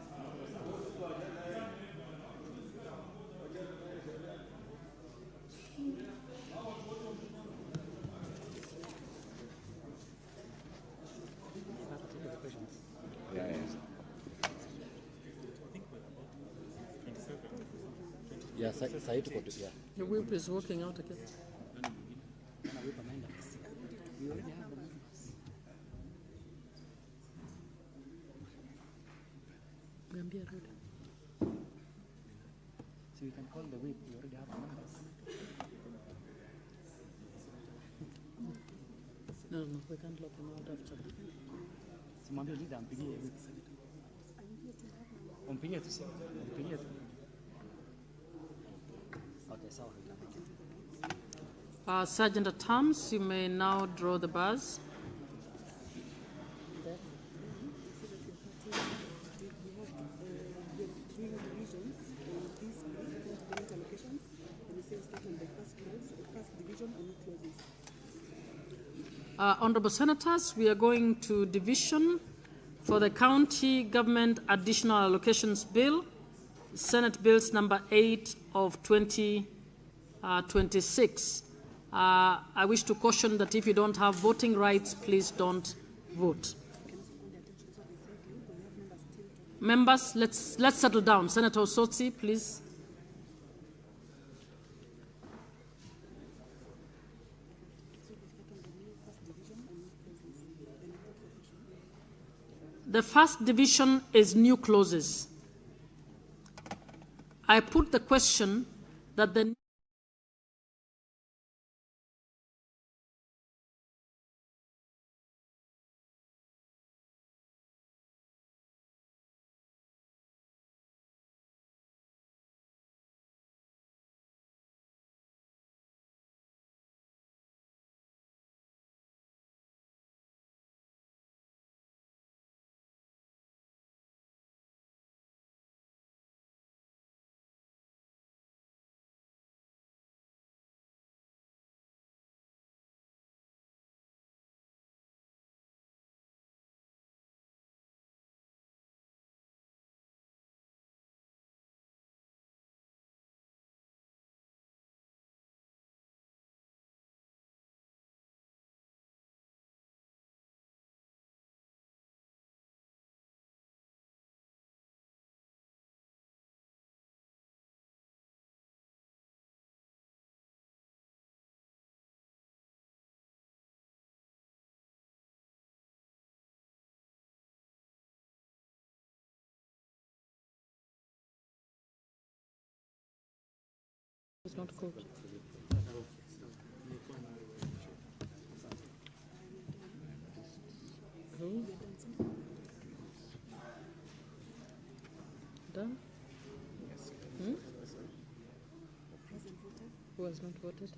Yeah, The whip is working out again. So you can call the whip, you already have the numbers. No, we can't lock him out after. Simwambie leader ampigie whip. Umpigie tu simu, umpigie tu. Okay, sawa. Sergeant at Arms, you may now draw the bars. Honorable Senators, we are going to division for the County Government Additional Allocations Bill, Senate Bills number 8 of 2026. I wish to caution that if you don't have voting rights, please don't vote. Members, let's settle down. Senator Osotsi, please. The first division is new clauses. I put the question that the is not cooked. Done? Hmm? Who has not voted?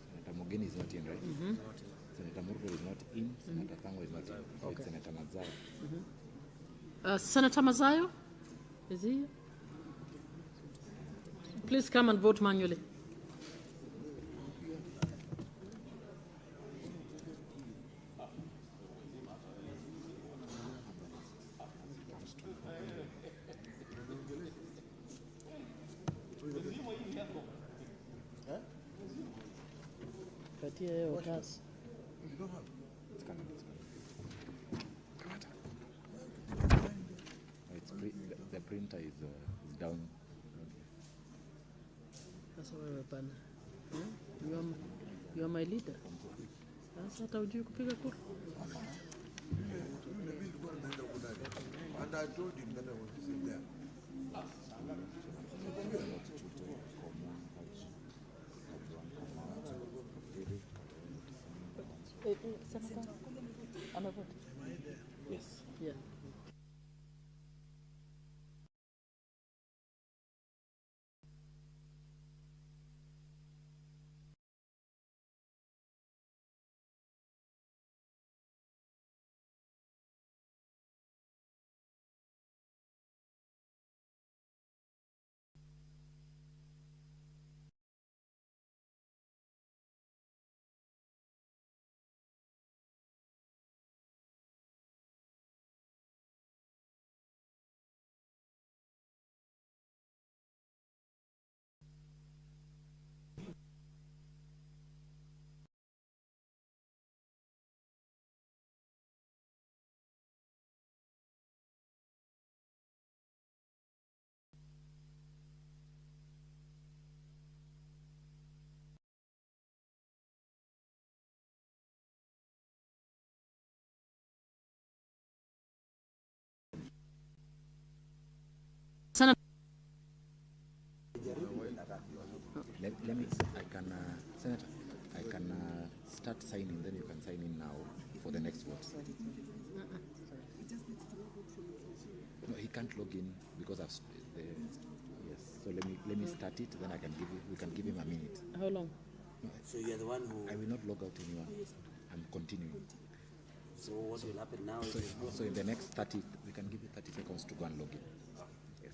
Senator Mogeni is not in, right? Senator Murgo is not in. Senator Tango is not in. Okay. Senator Mazayo. Senator Mazayo? Is he? Please come and vote manually. The printer is down. Sasa wewe bana. You are my leader. Sasa hata hujui kupiga kura. And I told him that I was sitting there. Yes. Yeah. Senator. Let me, I can, Senator, I can start signing, then you can sign in now for the next vote. No, he can't log in because of the, yes. So let me start it, then I can give you, we can give him a minute. How long? No, So you're the one who... I will not log out anyone. I'm continuing. So what will happen now So, is... so in the next 30, we can give you 30 seconds to go and log in. Yes.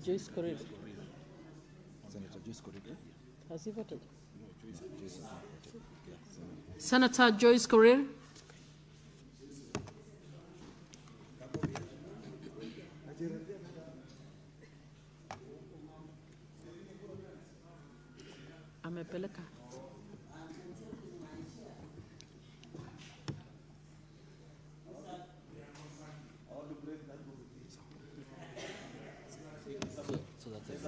Joyce Korir. Senator Joyce Korir. Has he voted? No, Joyce has not voted. Yeah, so. Senator Joyce Korir. Amepeleka. So that's it.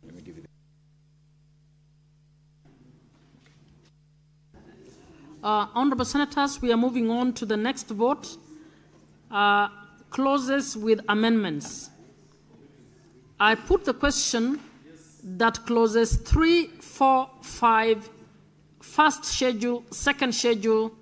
Let me give you Honorable Senators, we are moving on to the next vote. Clauses with amendments. I put the question that clauses 3, 4, 5, first schedule, second schedule,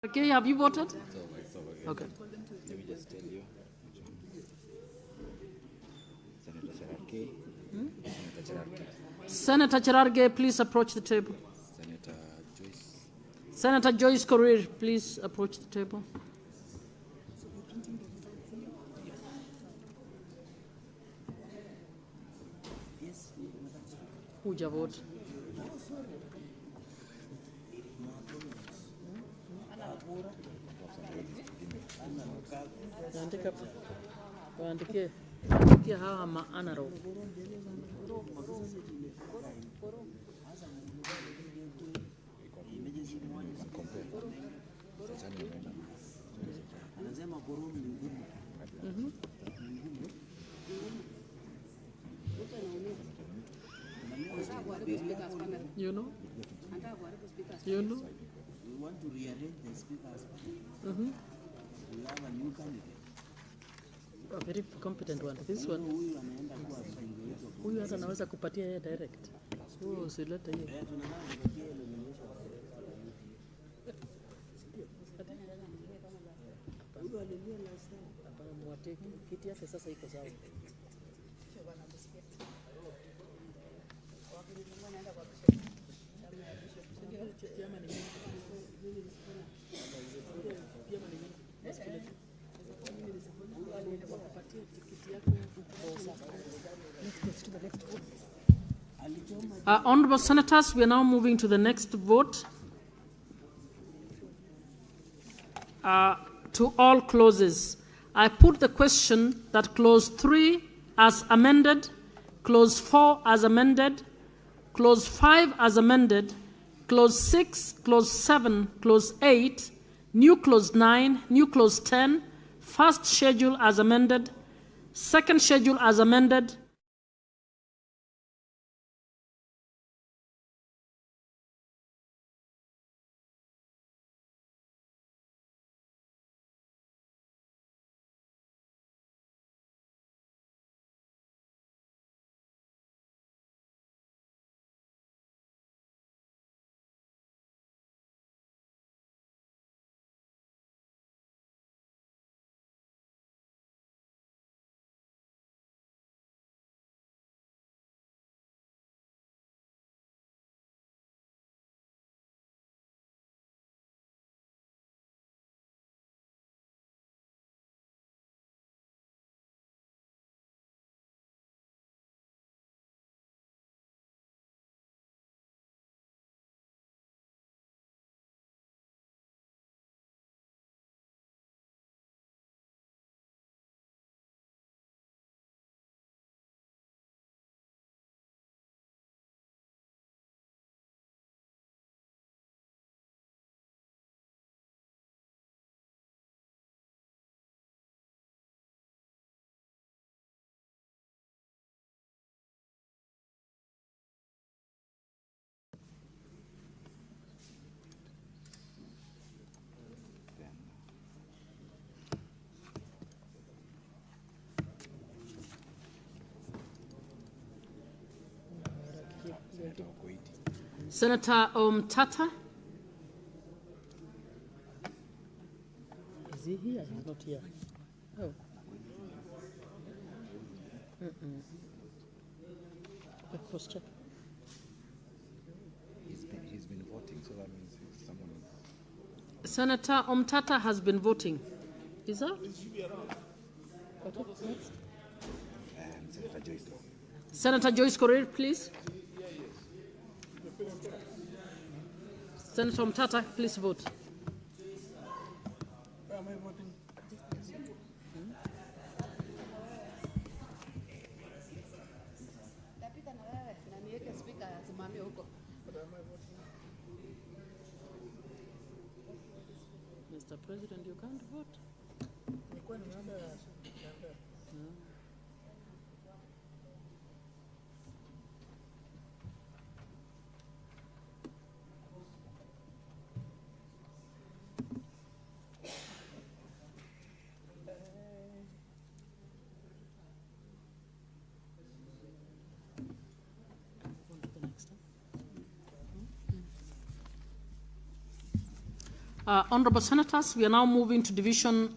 Okay, have you voted? Okay. Let me just tell you. Senator Cherargei. Senator Cherargei. Senator Cherargei, please approach the table. Senator Joyce. Senator Joyce Korir, please approach the table. Huja vote. Waandikia hawa maanaro. You know? You know? We want to rearrange the speakers. We have a new candidate. A very competent one. This one. Huyu hata anaweza kupatia yeye direct. Huyo usilete hiyo. Huyu alilia last time. Hapana, mwateki. Kiti yake sasa iko sawa. Honorable Senators, we are now moving to the next vote. To all clauses. I put the question that clause 3 as amended, clause 4 as amended, clause 5 as amended, clause 6, clause 7, clause 8, new clause 9, new clause 10, first schedule as amended, second schedule as amended, Senator Omtata. Is he here? He's not here. Oh. Let's check. He's been voting, so that means someone is... Senator Omtata has been voting. Is that? Senator Joyce. Senator Joyce Korir, please. Senator Omtata, please vote. Where am I voting? Mr. President, you can't vote. Honorable Senators, we are now moving to division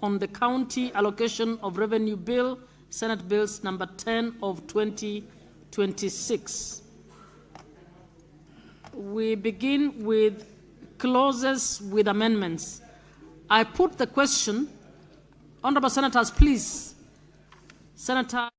on the County Allocation of Revenue Bill, Senate Bills number 10 of 2026. We begin with clauses with amendments. I put the question. Honorable Senators, please. Senator.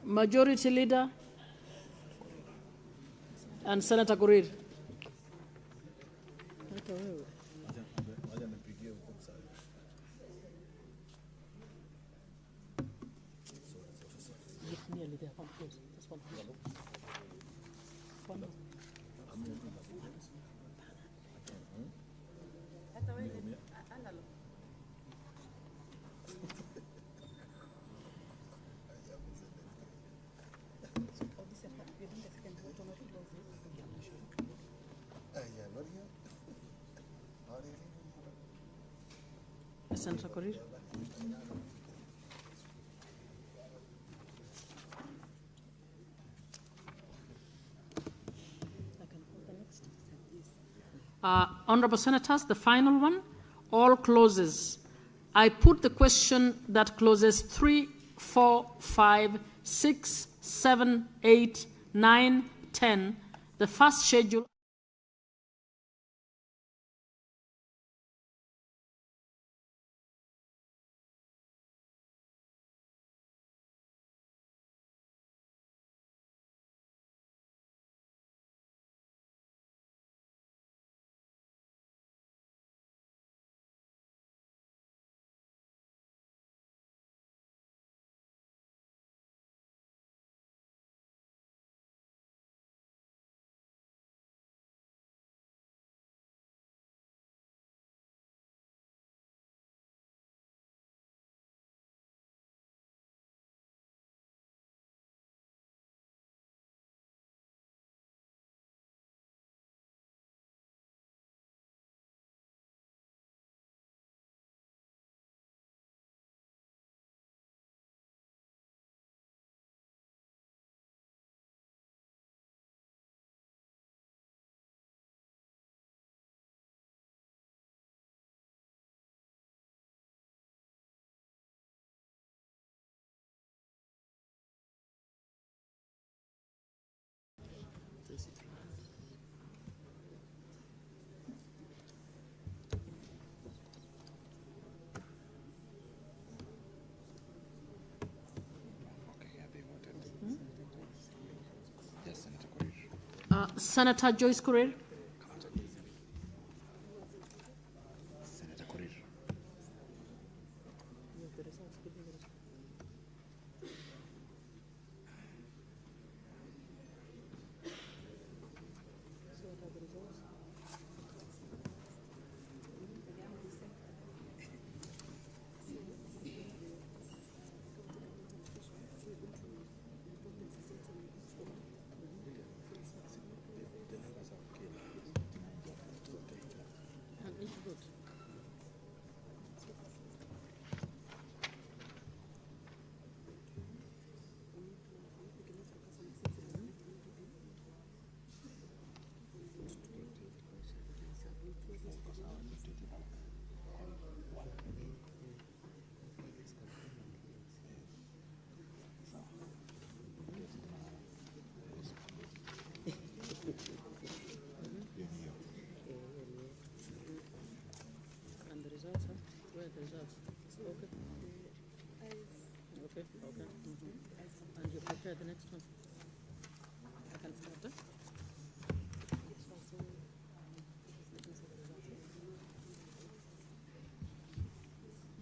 Majority Leader and Senator Korir. Senator Korir. Honorable Senators, the final one, all clauses. I put the question that clauses 3, 4, 5, 6, 7, 8, 9, 10, the first schedule. Senator Joyce Korir. Senator Korir.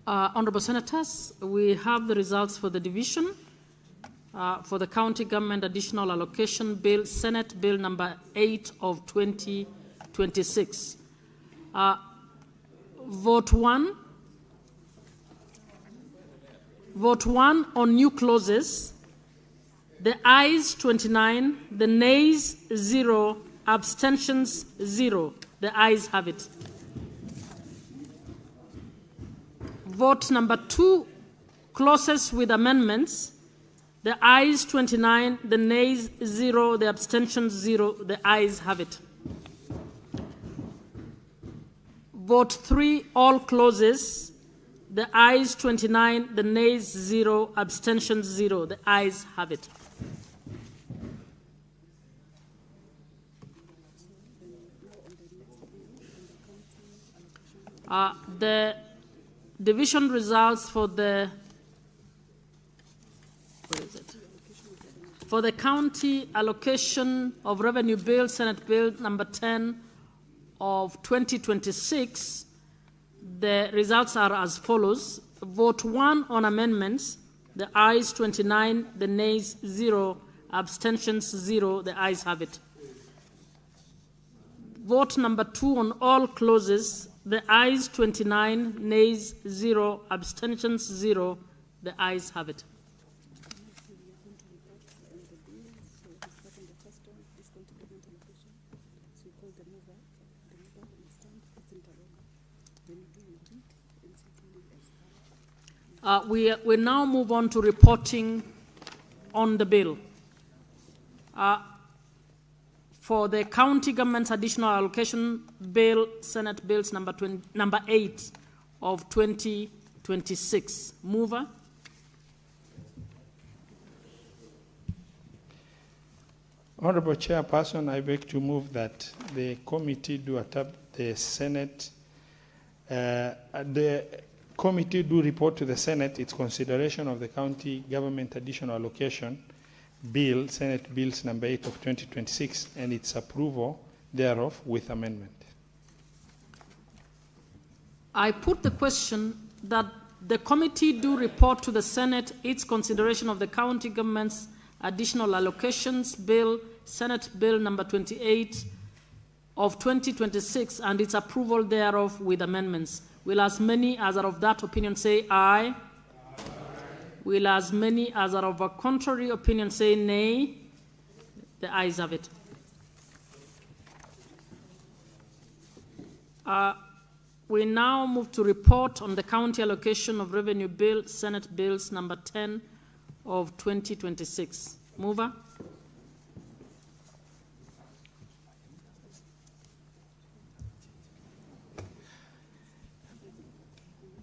Honorable Senators, we have the results for the division for the County Government Additional Allocation Bill, Senate Bill number 8 of 2026. Vote 1. Vote 1 on new clauses. The ayes 29, the nays 0, abstentions 0. The ayes have it. Vote number 2, clauses with amendments. The ayes 29, the nays 0, the abstentions 0. The ayes have it. Vote 3, all clauses. The ayes 29, the nays 0, abstentions 0. The ayes have it. The division results for the For the County Allocation of Revenue Bill, Senate Bill number 10 of 2026, the results are as follows. Vote 1 on amendments, the ayes 29, the nays 0, abstentions 0, the ayes have it. Vote number 2 on all clauses, the ayes 29, nays 0, abstentions 0, the ayes have it. We now move on to reporting on the bill. For the County Government's Additional Allocation Bill, Senate Bills number 8 of 2026. Mover. Honorable Chairperson, I beg to move that the committee do adopt the Senate. The committee do report to the Senate its consideration of the County Government Additional Allocation Bill, Senate Bills number 8 of 2026, and its approval thereof with amendment. I put the question that the committee do report to the Senate its consideration of the County Government's Additional Allocations Bill, Senate Bill number 28 of 2026, and its approval thereof with amendments. Will as many as are of that opinion say aye? Will as many as are of a contrary opinion say nay? The ayes have it. We now move to report on the County Allocation of Revenue Bill, Senate Bills number 10 of 2026. Mover.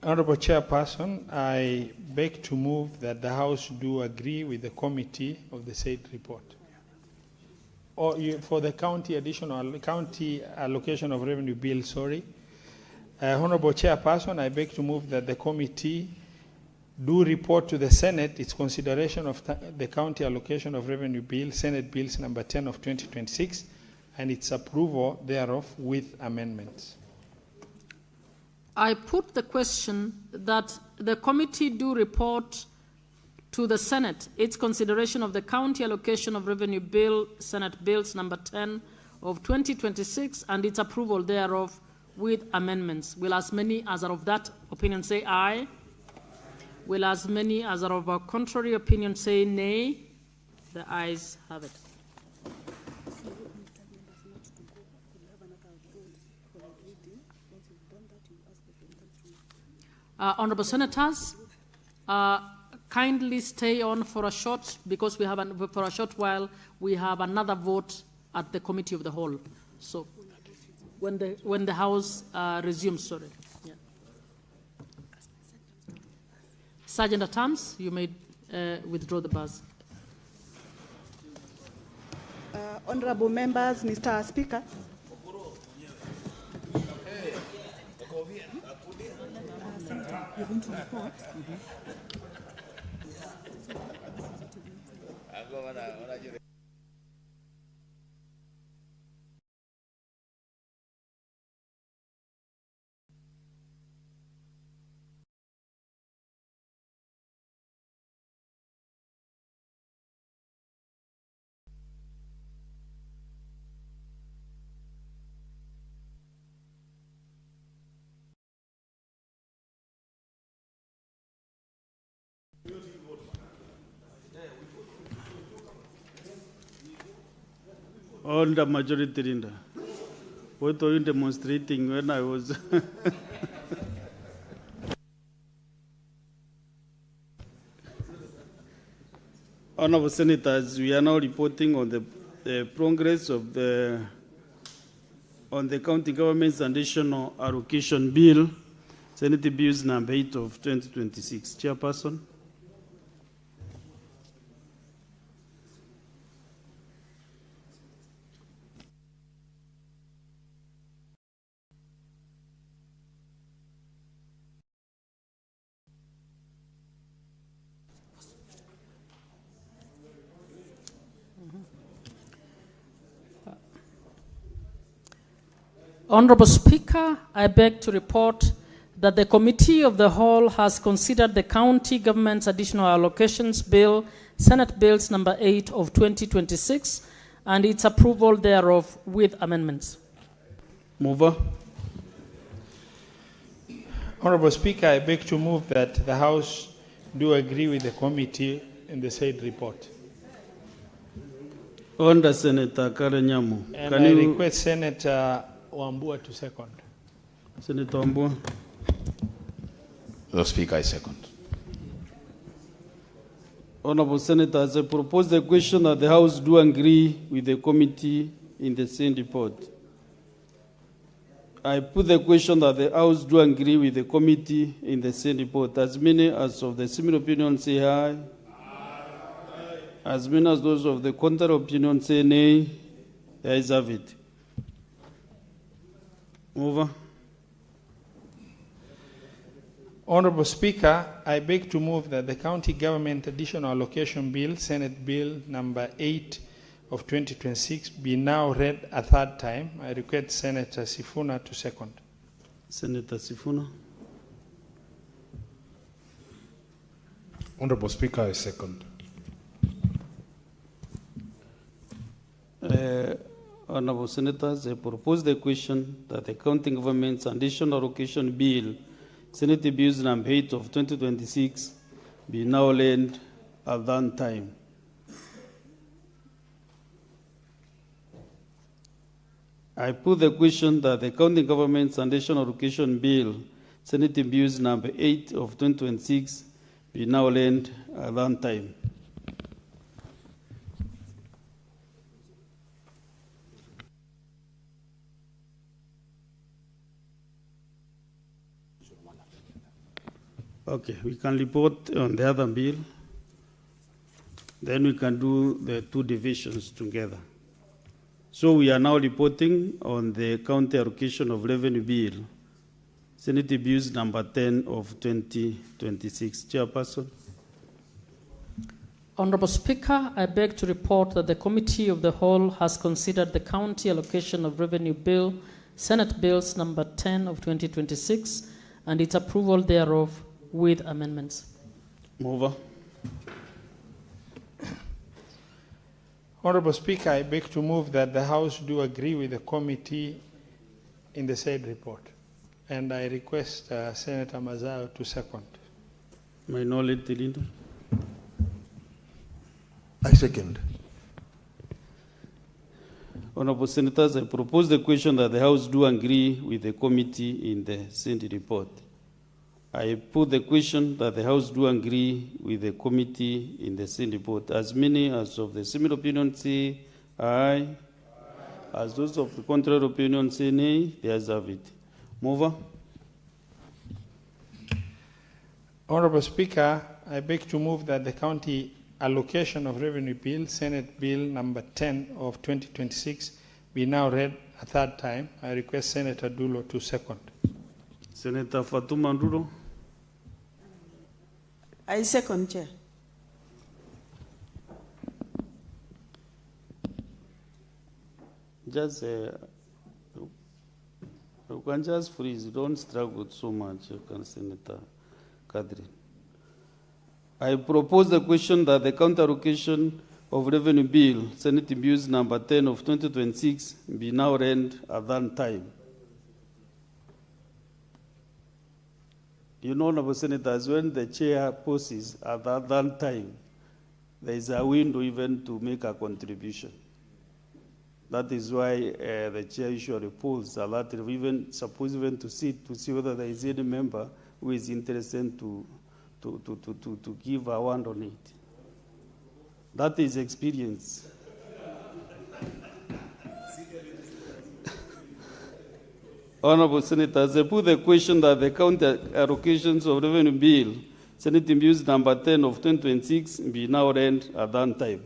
Honorable Chairperson, I beg to move that the House do agree with the committee of the said report. Or for the county allocation of revenue bill, sorry. Honorable Chairperson, I beg to move that the committee do report to the Senate its consideration of the county allocation of revenue bill, Senate Bills number 10 of 2026, and its approval thereof with amendments. I put the question that the committee do report to the Senate its consideration of the County Allocation of Revenue Bill, Senate Bills number 10 of 2026, and its approval thereof with amendments. Will as many as are of that opinion say aye? Will as many as are of a contrary opinion say nay? The ayes have it. Honorable Senators, kindly stay on for a short, because we have for a short while we have another vote at the Committee of the Whole. So, when the House resumes, sorry. Yeah. Sergeant at Arms, you may withdraw the bars. Honorable members, Mr. Speaker. You're going to report. On the majority leader. What were you demonstrating when I was? Honorable Senators, we are now reporting on the progress of on the County Government's Additional Allocation Bill, Senate Bills number 8 of 2026. Chairperson. Honorable Speaker, I beg to report that the Committee of the Whole has considered the County Government's Additional Allocations Bill, Senate Bills number 8 of 2026, and its approval thereof with amendments. Mover. Honorable Speaker, I beg to move that the House do agree with the committee in the said report. Under Senator Karenyamu. And I request Senator Wambua to second. Senator Wambua. The Speaker, I second. Honorable Senators, I propose the question that the House do agree with the committee in the same report. I put the question that the House do agree with the committee in the same report. As many as of the similar opinion say aye. As many as those of the contrary opinion say nay. The ayes have it. Over. Honorable Speaker, I beg to move that the County Government Additional Allocation Bill, Senate Bill number 8 of 2026, be now read a third time. I request Senator Sifuna to second. Senator Sifuna. Honorable Speaker, I second. Honorable Senators, I propose the question that the County Government's Additional Allocation Bill, Senate Bills number 8 of 2026, be now read at that time. I put the question that the County Government's Additional Allocation Bill, Senate Bills number 8 of 2026, be now read at that time. Okay, we can report on the other bill. Then we can do the two divisions together. So we are now reporting on the County Allocation of Revenue Bill, Senate Bills number 10 of 2026. Chairperson. Honorable Speaker, I beg to report that the Committee of the Whole has considered the County Allocation of Revenue Bill, Senate Bills number 10 of 2026, and its approval thereof with amendments. Mover. Honorable Speaker, I beg to move that the House do agree with the committee in the said report. And I request Senator Mazayo to second. Minority Leader. I second. Honorable Senators, I propose the question that the House do agree with the committee in the said report. I put the question that the House do agree with the committee in the same report. As many as of the similar opinion say aye. As those of the contrary opinion say nay, the ayes have it. Mover. Honorable Speaker, I beg to move that the County Allocation of Revenue Bill, Senate Bill number 10 of 2026, be now read a third time. I request Senator Dulo to second. Senator Fatuma Nduro. I second, Chair. Just, you can just freeze. Don't struggle so much, you can, Senator Kadri. I propose the question that the County Allocation of Revenue Bill, Senate Bills number 10 of 2026, be now read at that time. You know, Honorable Senators, when the chair pauses at that time, there is a window even to make a contribution. That is why the chair usually pulls a lot of even suppose even to sit to see whether there is any member who is interested to give a word on it. That is experience. Honorable Senators, I put the question that the county allocations of revenue bill, Senate Bills number 10 of 2026, be now read at that time.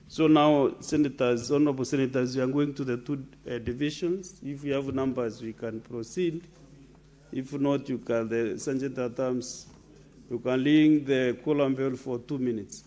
So now, Senators, Honorable Senators, we are going to the two divisions. If we have numbers, we can proceed. If not, you can, the Senator terms, you can ring the column bell for 2 minutes.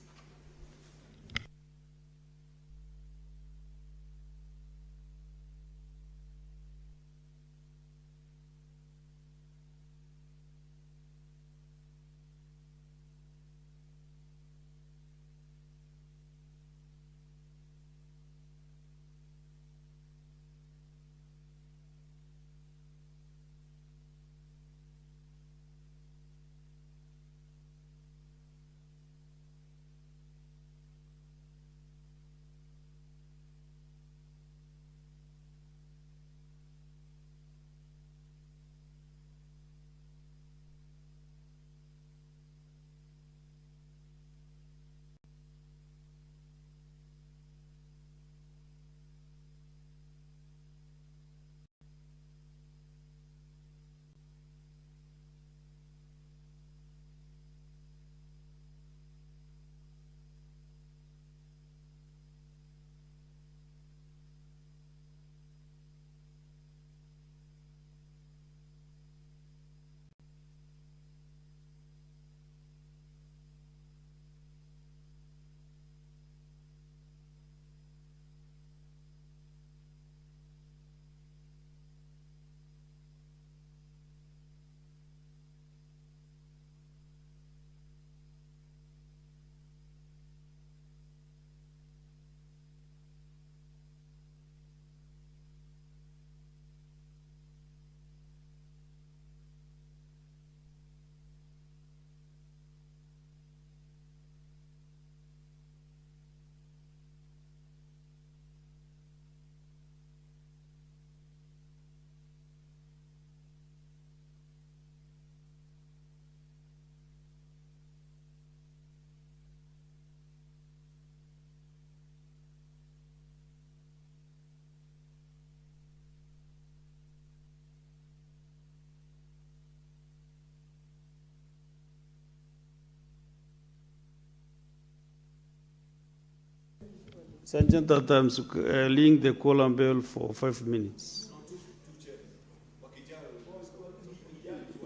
Sergeant at times, link the column bell for 5 minutes.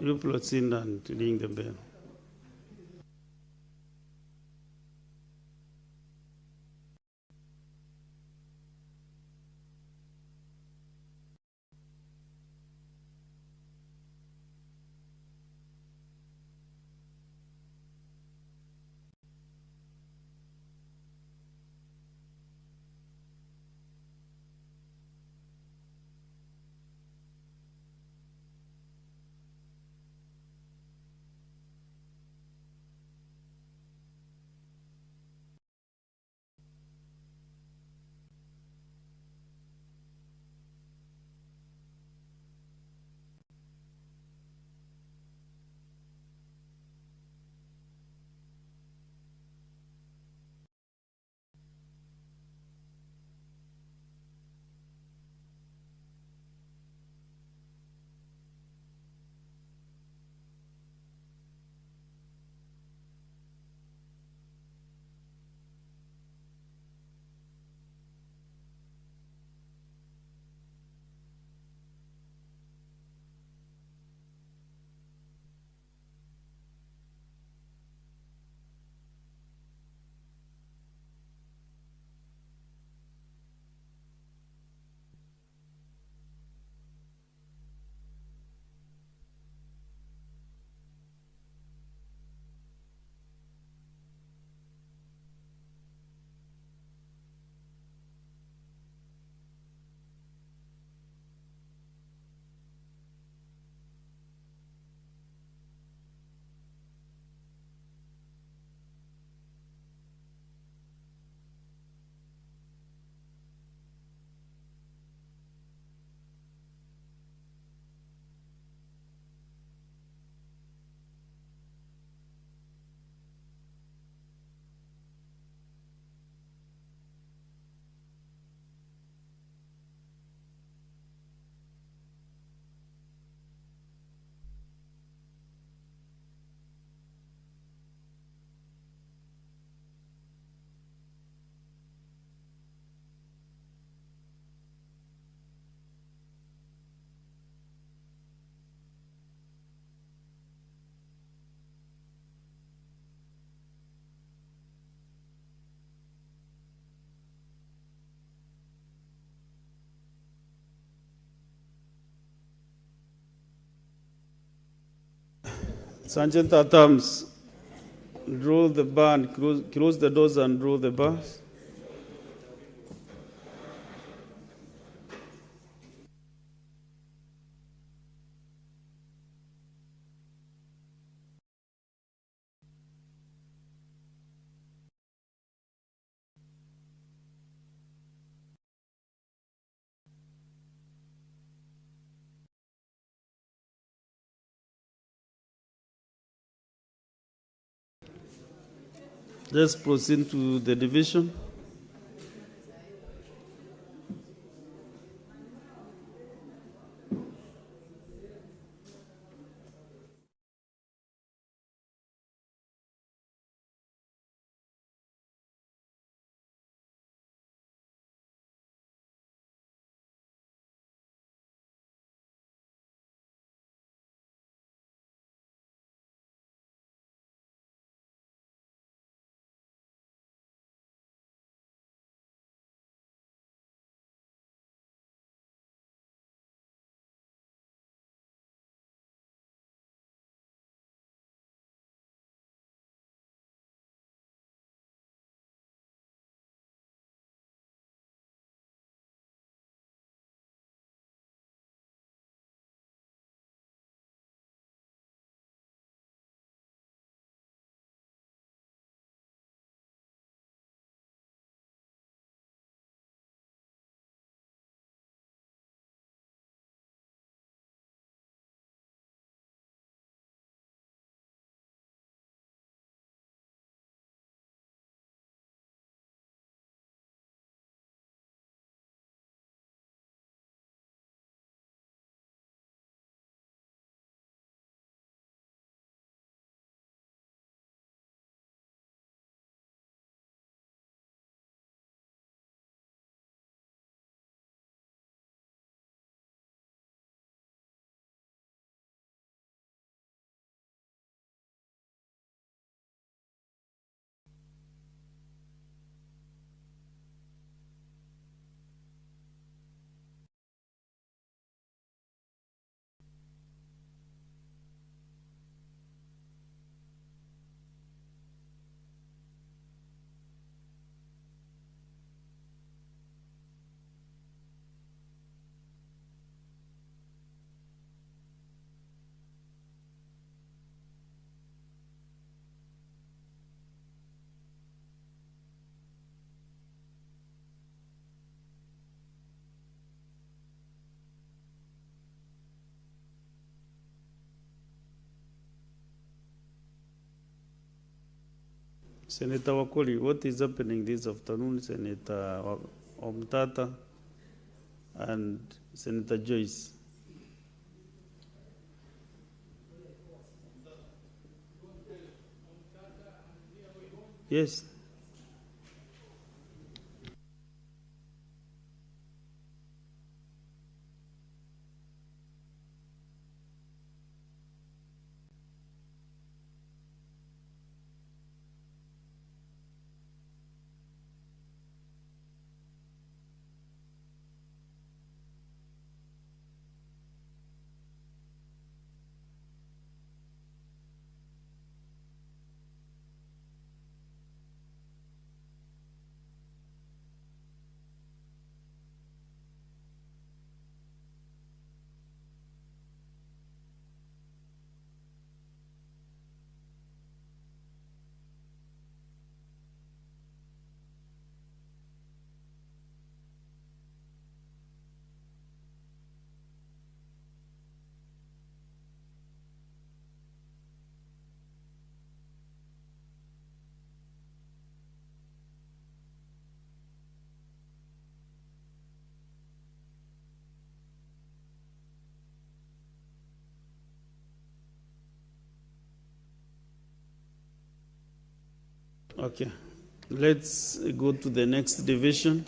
You proceed and ring the bell. Sergeant at arms, draw the bar and close the doors and draw the bars. Let's proceed to the division. Senator Wakoli, what is happening this afternoon? Senator Omtata and Senator Joyce. Yes. Okay. Let's go to the next division.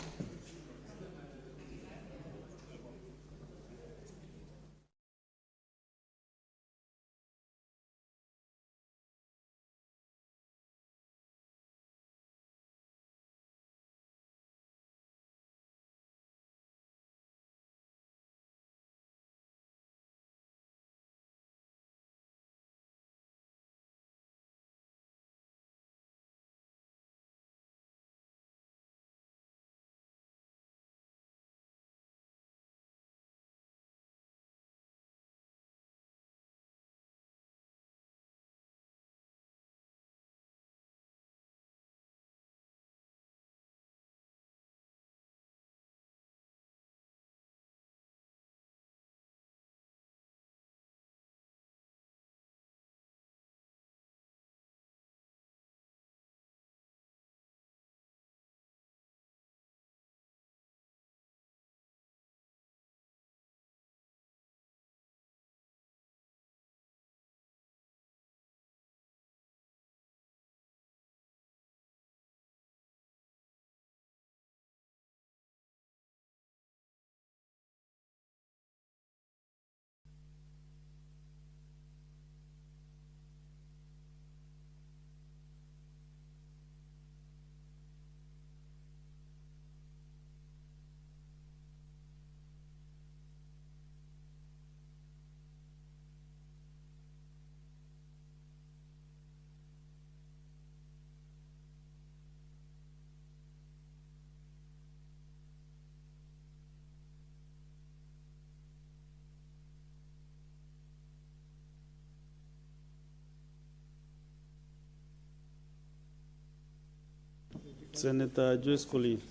Senator Joyce Collins.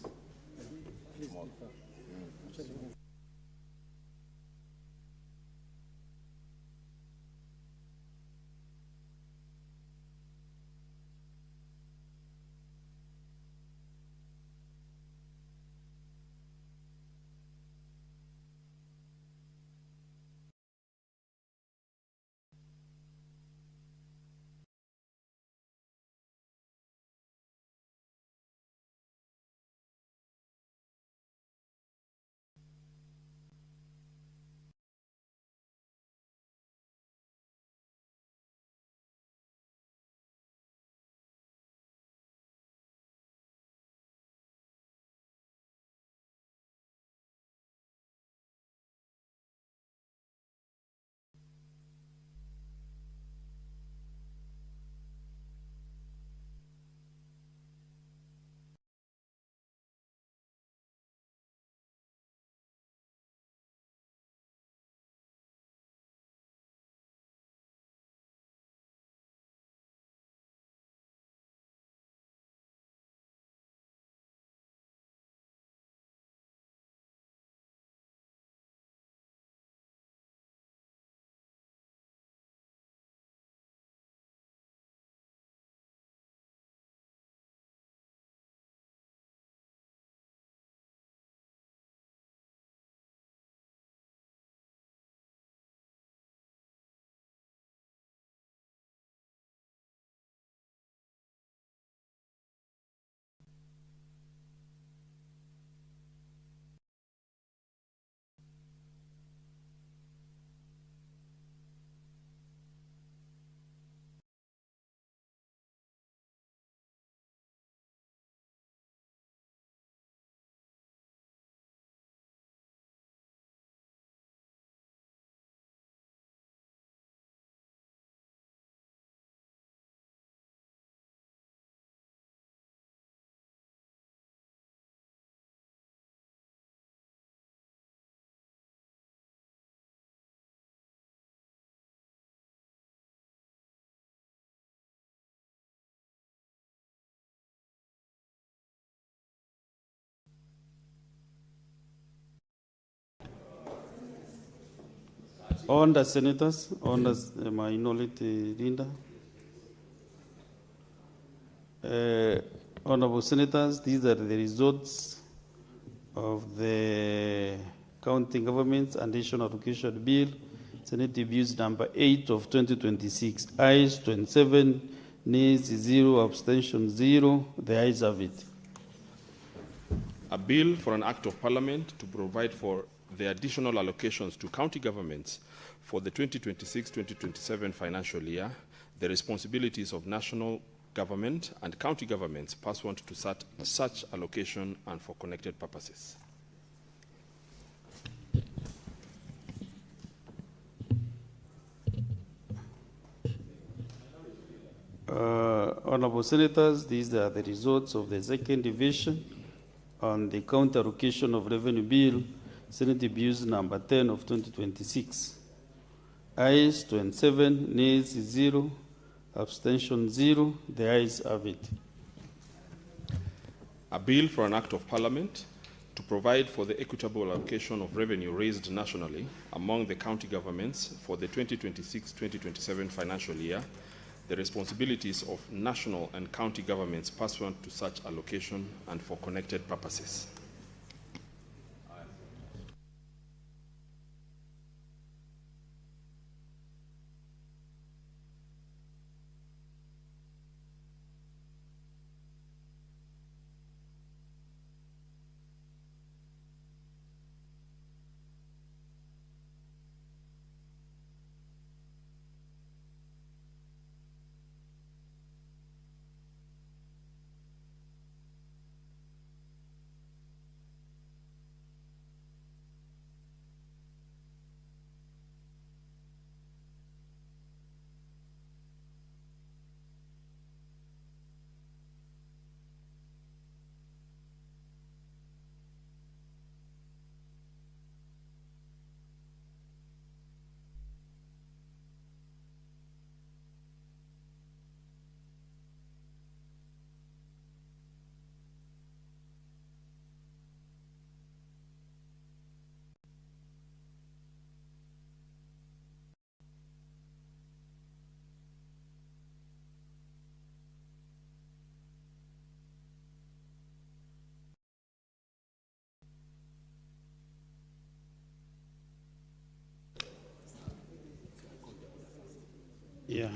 On the senators, on the minority leader. Honorable senators, these are the results of the County Government's Additional Allocation Bill, Senate Bills number 8 of 2026. Ayes 27, nays 0, abstention 0. The ayes have it. A bill for an act of parliament to provide for the additional allocations to county governments for the 2026-2027 financial year, the responsibilities of national government and county governments pursuant to such allocation and for connected purposes. Honorable senators, these are the results of the second division on the county allocation of revenue bill, Senate Bills number 10 of 2026. Ayes 27, nays 0, abstention 0. The ayes have it. A bill for an act of parliament to provide for the equitable allocation of revenue raised nationally among the county governments for the 2026-2027 financial year, the responsibilities of national and county governments pursuant to such allocation and for connected purposes. Yeah.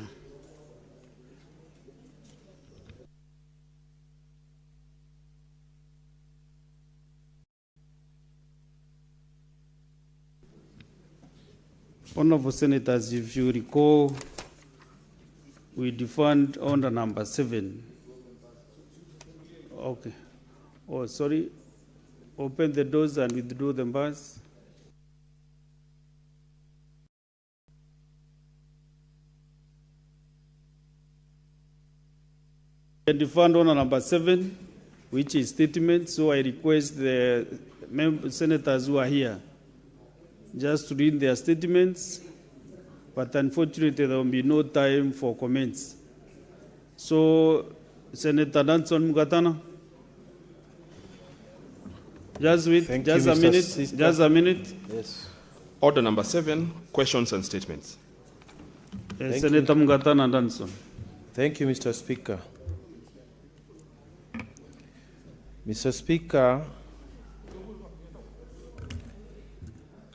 Honorable Senators, if you recall, we defined order number 7. Okay. Oh, sorry. Open the doors and withdraw the bars. We defined order number 7, which is statement. So I request the senators who are here just to read their statements, but unfortunately there will be no time for comments. So, Senator Danson Mugatana, just wait, just a minute, just a minute. Yes. Order number 7, questions and statements. Senator Mugatana Danson. Thank you, Mr. Speaker. Mr. Speaker,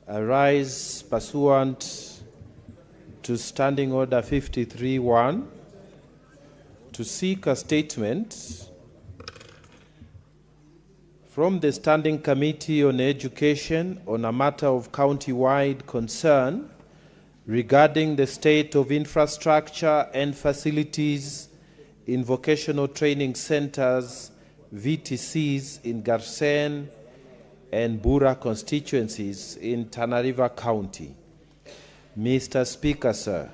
I rise pursuant to Standing Order 53-1 to seek a statement from the Standing Committee on Education on a matter of county-wide concern regarding the state of infrastructure and facilities in vocational training centers, VTCs, in Garsen and Bura constituencies in Tana River County. Mr. Speaker, sir,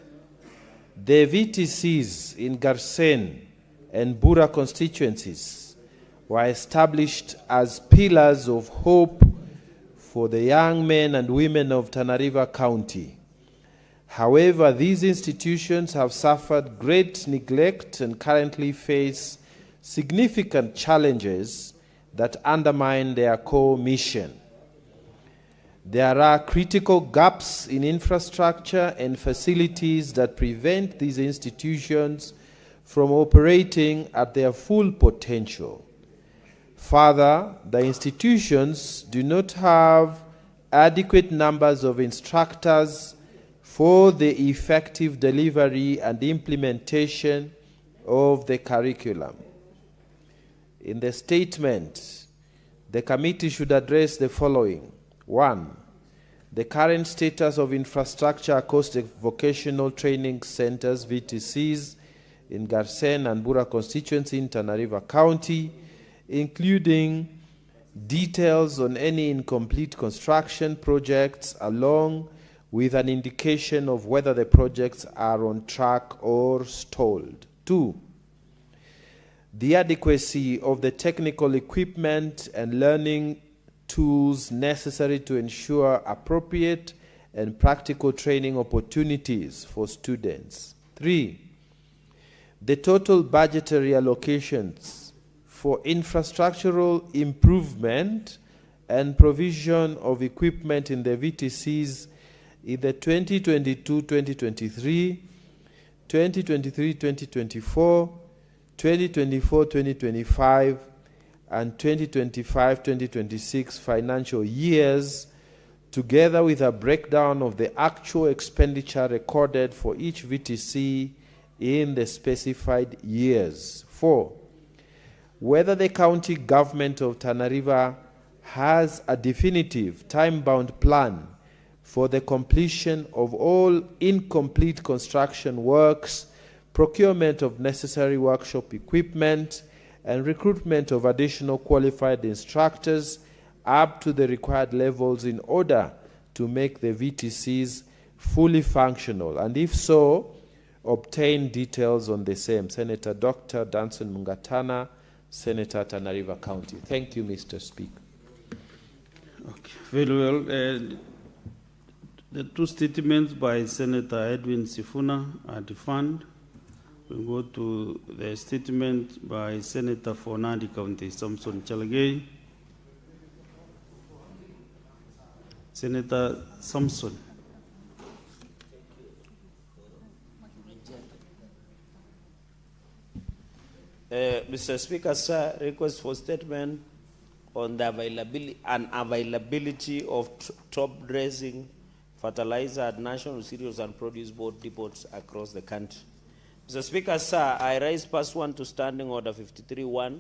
the VTCs in Garsen and Bura constituencies were established as pillars of hope for the young men and women of Tana River County. However, these institutions have suffered great neglect and currently face significant challenges that undermine their core mission. There are critical gaps in infrastructure and facilities that prevent these institutions from operating at their full potential. Further, the institutions do not have adequate numbers of instructors for the effective delivery and implementation of the curriculum. In the statement, the committee should address the following. 1. The current status of infrastructure across the vocational training centers, VTCs, in Garsen and Bura constituency in Tana River County, including details on any incomplete construction projects, along with an indication of whether the projects are on track or stalled. 2. The adequacy of the technical equipment and learning tools necessary to ensure appropriate and practical training opportunities for students. 3. The total budgetary allocations for infrastructural improvement and provision of equipment in the VTCs in the 2022-2023, 2023-2024, 2024-2025, and 2025-2026 financial years, together with a breakdown of the actual expenditure recorded for each VTC in the specified years. 4. Whether the county government of Tana River has a definitive time-bound plan for the completion of all incomplete construction works, procurement of necessary workshop equipment, and recruitment of additional qualified instructors up to the required levels in order to make the VTCs fully functional, and if so, obtain details on the same. Senator Dr. Danson Mungatana, Senator Tana River County. Thank you, Mr. Speaker. Okay, very well. The two statements by Senator Edwin Sifuna are defined. We go to the statement by Senator for Nandi County, Samson Chalagay. Senator Samson. Mr. Speaker, sir, request for statement on the availability of top dressing fertilizer at National Cereals and Produce Board depots across the country. Mr. Speaker, sir, I raise pursuant to Standing Order 53-1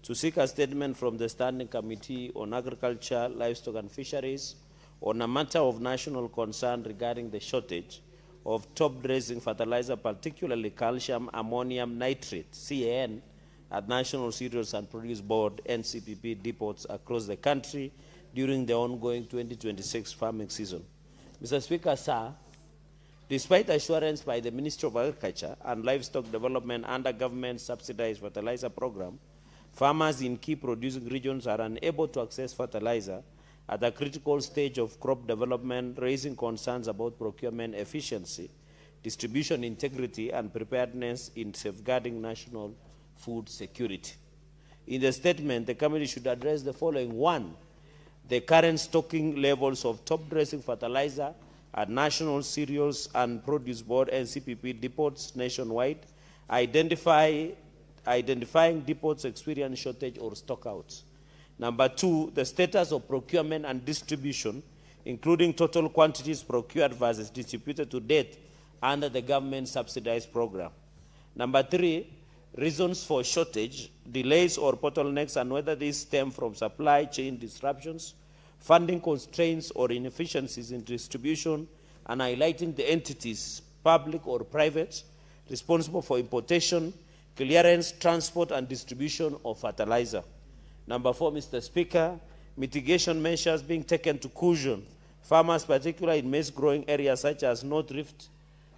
to seek a statement from the Standing Committee on Agriculture, Livestock and Fisheries on a matter of national concern regarding the shortage of top-dressing fertilizer, particularly calcium ammonium nitrate, CAN, at National Cereals and Produce Board, NCPB depots across the country during the ongoing 2026 farming season. Mr. Speaker, sir, despite assurance by the Ministry of Agriculture and Livestock Development under government-subsidized fertilizer program, farmers in key producing regions are unable to access fertilizer at a critical stage of crop development, raising concerns about procurement efficiency, distribution integrity, and preparedness in safeguarding national food security. In the statement, the committee should address the following. 1, the current stocking levels of top-dressing fertilizer at National Cereals and Produce Board NCPB depots nationwide, identifying depots experience shortage or stockouts. Number 2, the status of procurement and distribution, including total quantities procured versus distributed to date under the government-subsidized program. Number 3, reasons for shortage, delays or bottlenecks, and whether these stem from supply chain disruptions, funding constraints, or inefficiencies in distribution, and highlighting the entities, public or private, responsible for importation, clearance, transport, and distribution of fertilizer. Number 4, Mr. Speaker, mitigation measures being taken to cushion farmers, particularly in maize-growing areas such as North Rift,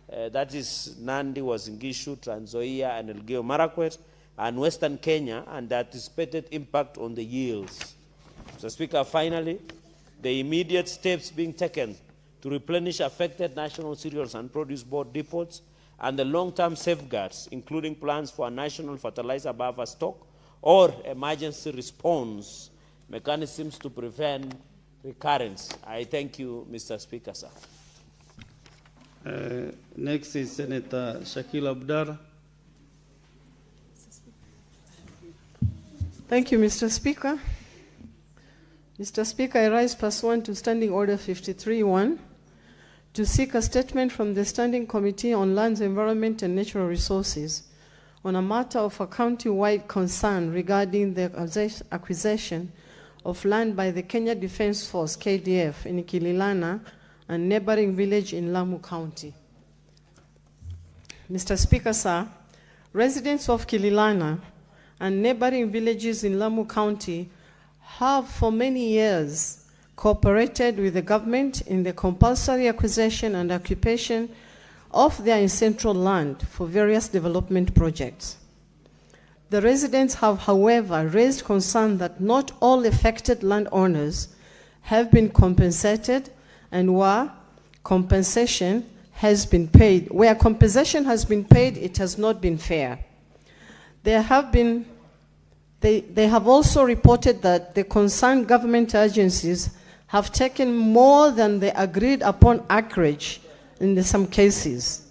that is Nandi, Uasin Gishu, Trans Nzoia, and Elgeyo Marakwet, and Western Kenya, and the anticipated impact on the yields. Mr. Speaker, finally, the immediate steps being taken to replenish affected National Cereals and Produce Board depots and the long-term safeguards, including plans for a national fertilizer buffer stock or emergency response mechanisms to prevent recurrence. I thank you, Mr. Speaker, sir. Next is Senator Shakil Abdallah. Thank you, Mr. Speaker. Mr. Speaker, I rise pursuant to Standing Order 53-1 to seek a statement from the Standing Committee on Lands, Environment and Natural Resources on a matter of a county-wide concern regarding the acquisition of land by the Kenya Defence Force, KDF, in Kililana and neighboring village in Lamu County. Mr. Speaker, sir, residents of Kililana and neighboring villages in Lamu County have for many years cooperated with the government in the compulsory acquisition and occupation of their ancestral land for various development projects. The residents have, however, raised concern that not all affected landowners have been compensated, and where compensation has been paid, it has not been fair. They have also reported that the concerned government agencies have taken more than the agreed upon acreage in some cases.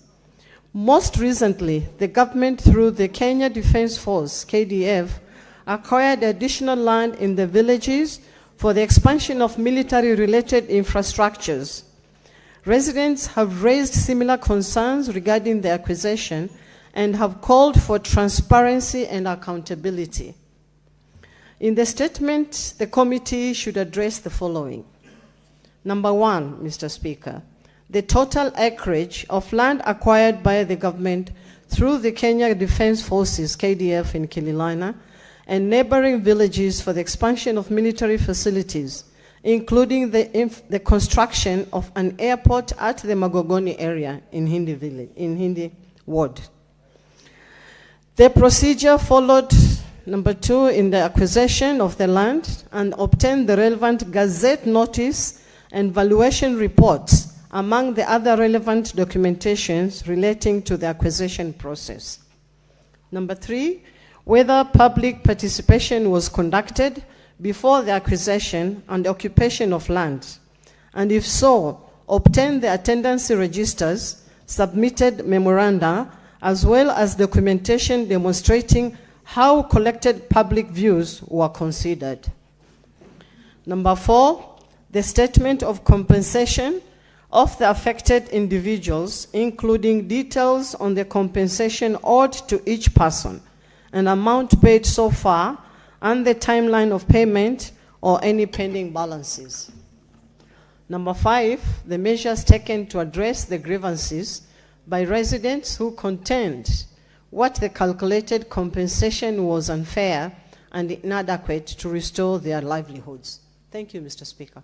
Most recently, the government, through the Kenya Defence Force, KDF, acquired additional land in the villages for the expansion of military-related infrastructures. Residents have raised similar concerns regarding the acquisition and have called for transparency and accountability. In the statement, the committee should address the following. Number 1, Mr. Speaker, the total acreage of land acquired by the government through the Kenya Defence Forces, KDF, in Kililana and neighboring villages for the expansion of military facilities, including the construction of an airport at the Magogoni area in Hindi village, in Hindi ward. The procedure followed, number 2, in the acquisition of the land and obtained the relevant gazette notice and valuation reports among the other relevant documentations relating to the acquisition process. Number 3, whether public participation was conducted before the acquisition and occupation of land, and if so, obtain the attendance registers, submitted memoranda, as well as documentation demonstrating how collected public views were considered. Number 4, the statement of compensation of the affected individuals, including details on the compensation owed to each person, an amount paid so far, and the timeline of payment or any pending balances. Number 5, the measures taken to address the grievances by residents who contend what the calculated compensation was unfair and inadequate to restore their livelihoods. Thank you, Mr. Speaker.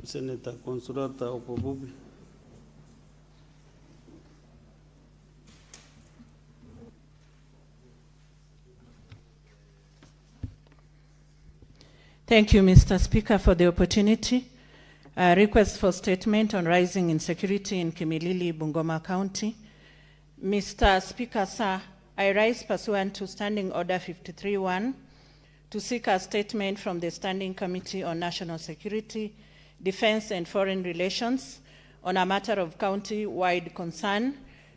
Senator Consolata Opobubi. Thank you, Mr. Speaker, for the opportunity. A request for statement on rising insecurity in Kimilili, Bungoma County. Mr. Speaker, sir, I rise pursuant to Standing Order 53-1 to seek a statement from the Standing Committee on National Security, Defense and Foreign Relations on a matter of county-wide concern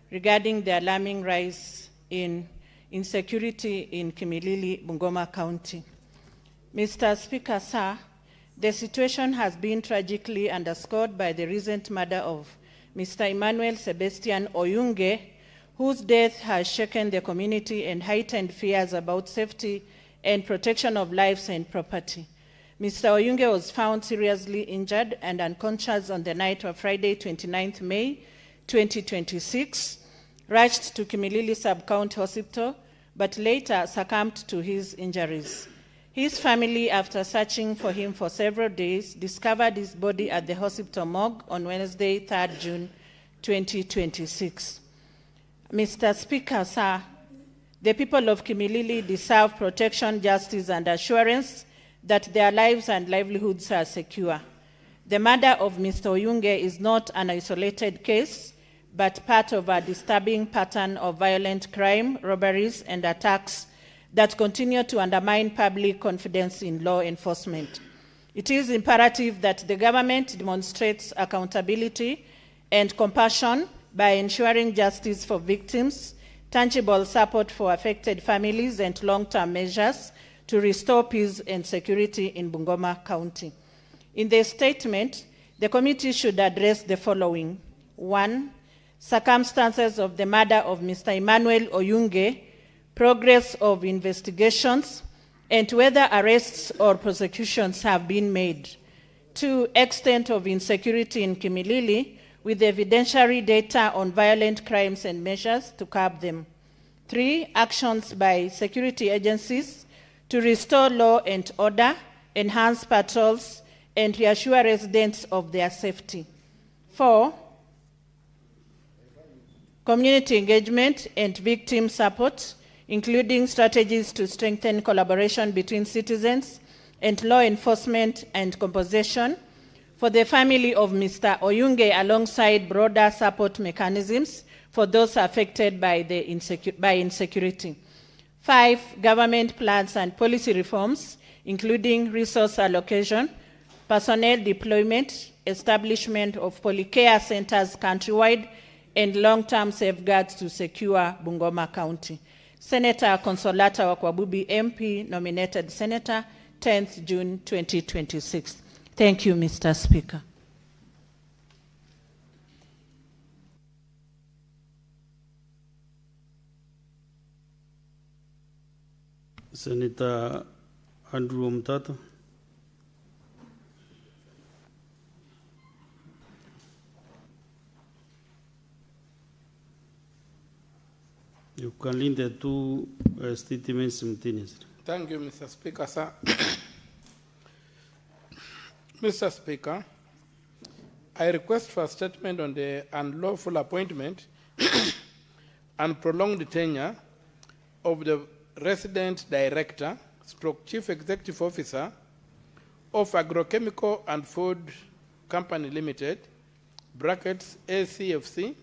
regarding the alarming rise in insecurity in Kimilili, Bungoma County. Mr. Speaker, sir, the situation has been tragically underscored by the recent murder of Mr. Emmanuel Sebastian Oyunge, whose death has shaken the community and heightened fears about safety and protection of lives and property. Mr. Oyunge was found seriously injured and unconscious on the night of Friday, 29th May 2026, rushed to Kimilili Sub-County Hospital, but later succumbed to his injuries. His family, after searching for him for several days, discovered his body at the hospital morgue on Wednesday, 3rd June 2026. Mr. Speaker, sir, the people of Kimilili deserve protection, justice, and assurance that their lives and livelihoods are secure. The murder of Mr. Oyunge is not an isolated case, but part of a disturbing pattern of violent crime, robberies, and attacks that continue to undermine public confidence in law enforcement. It is imperative that the government demonstrates accountability and compassion by ensuring justice for victims, tangible support for affected families, and long-term measures to restore peace and security in Bungoma County. In the statement, the committee should address the following. 1, circumstances of the murder of Mr. Emmanuel Oyunge, progress of investigations, and whether arrests or prosecutions have been made. 2, extent of insecurity in Kimilili, with evidentiary data on violent crimes and measures to curb them. 3, actions by security agencies to restore law and order, enhance patrols, and reassure residents of their safety. 4, community engagement and victim support, including strategies to strengthen collaboration between citizens and law enforcement and compensation for the family of Mr. Oyunge, alongside broader support mechanisms for those affected by insecurity. 5, government plans and policy reforms, including resource allocation, personnel deployment, establishment of polycare centers countrywide, and long-term safeguards to secure Bungoma County. Senator Consolata Wakwabubi, MP, nominated Senator, 10th June 2026. Thank you, Mr. Speaker. Senator Andrew Mtata. You can link the two statements simultaneously. Thank you, Mr. Speaker, sir. Mr. Speaker, I request for a statement on the unlawful appointment and prolonged tenure of the resident director, stroke chief executive officer of Agrochemical and Food Company Limited, brackets ACFC,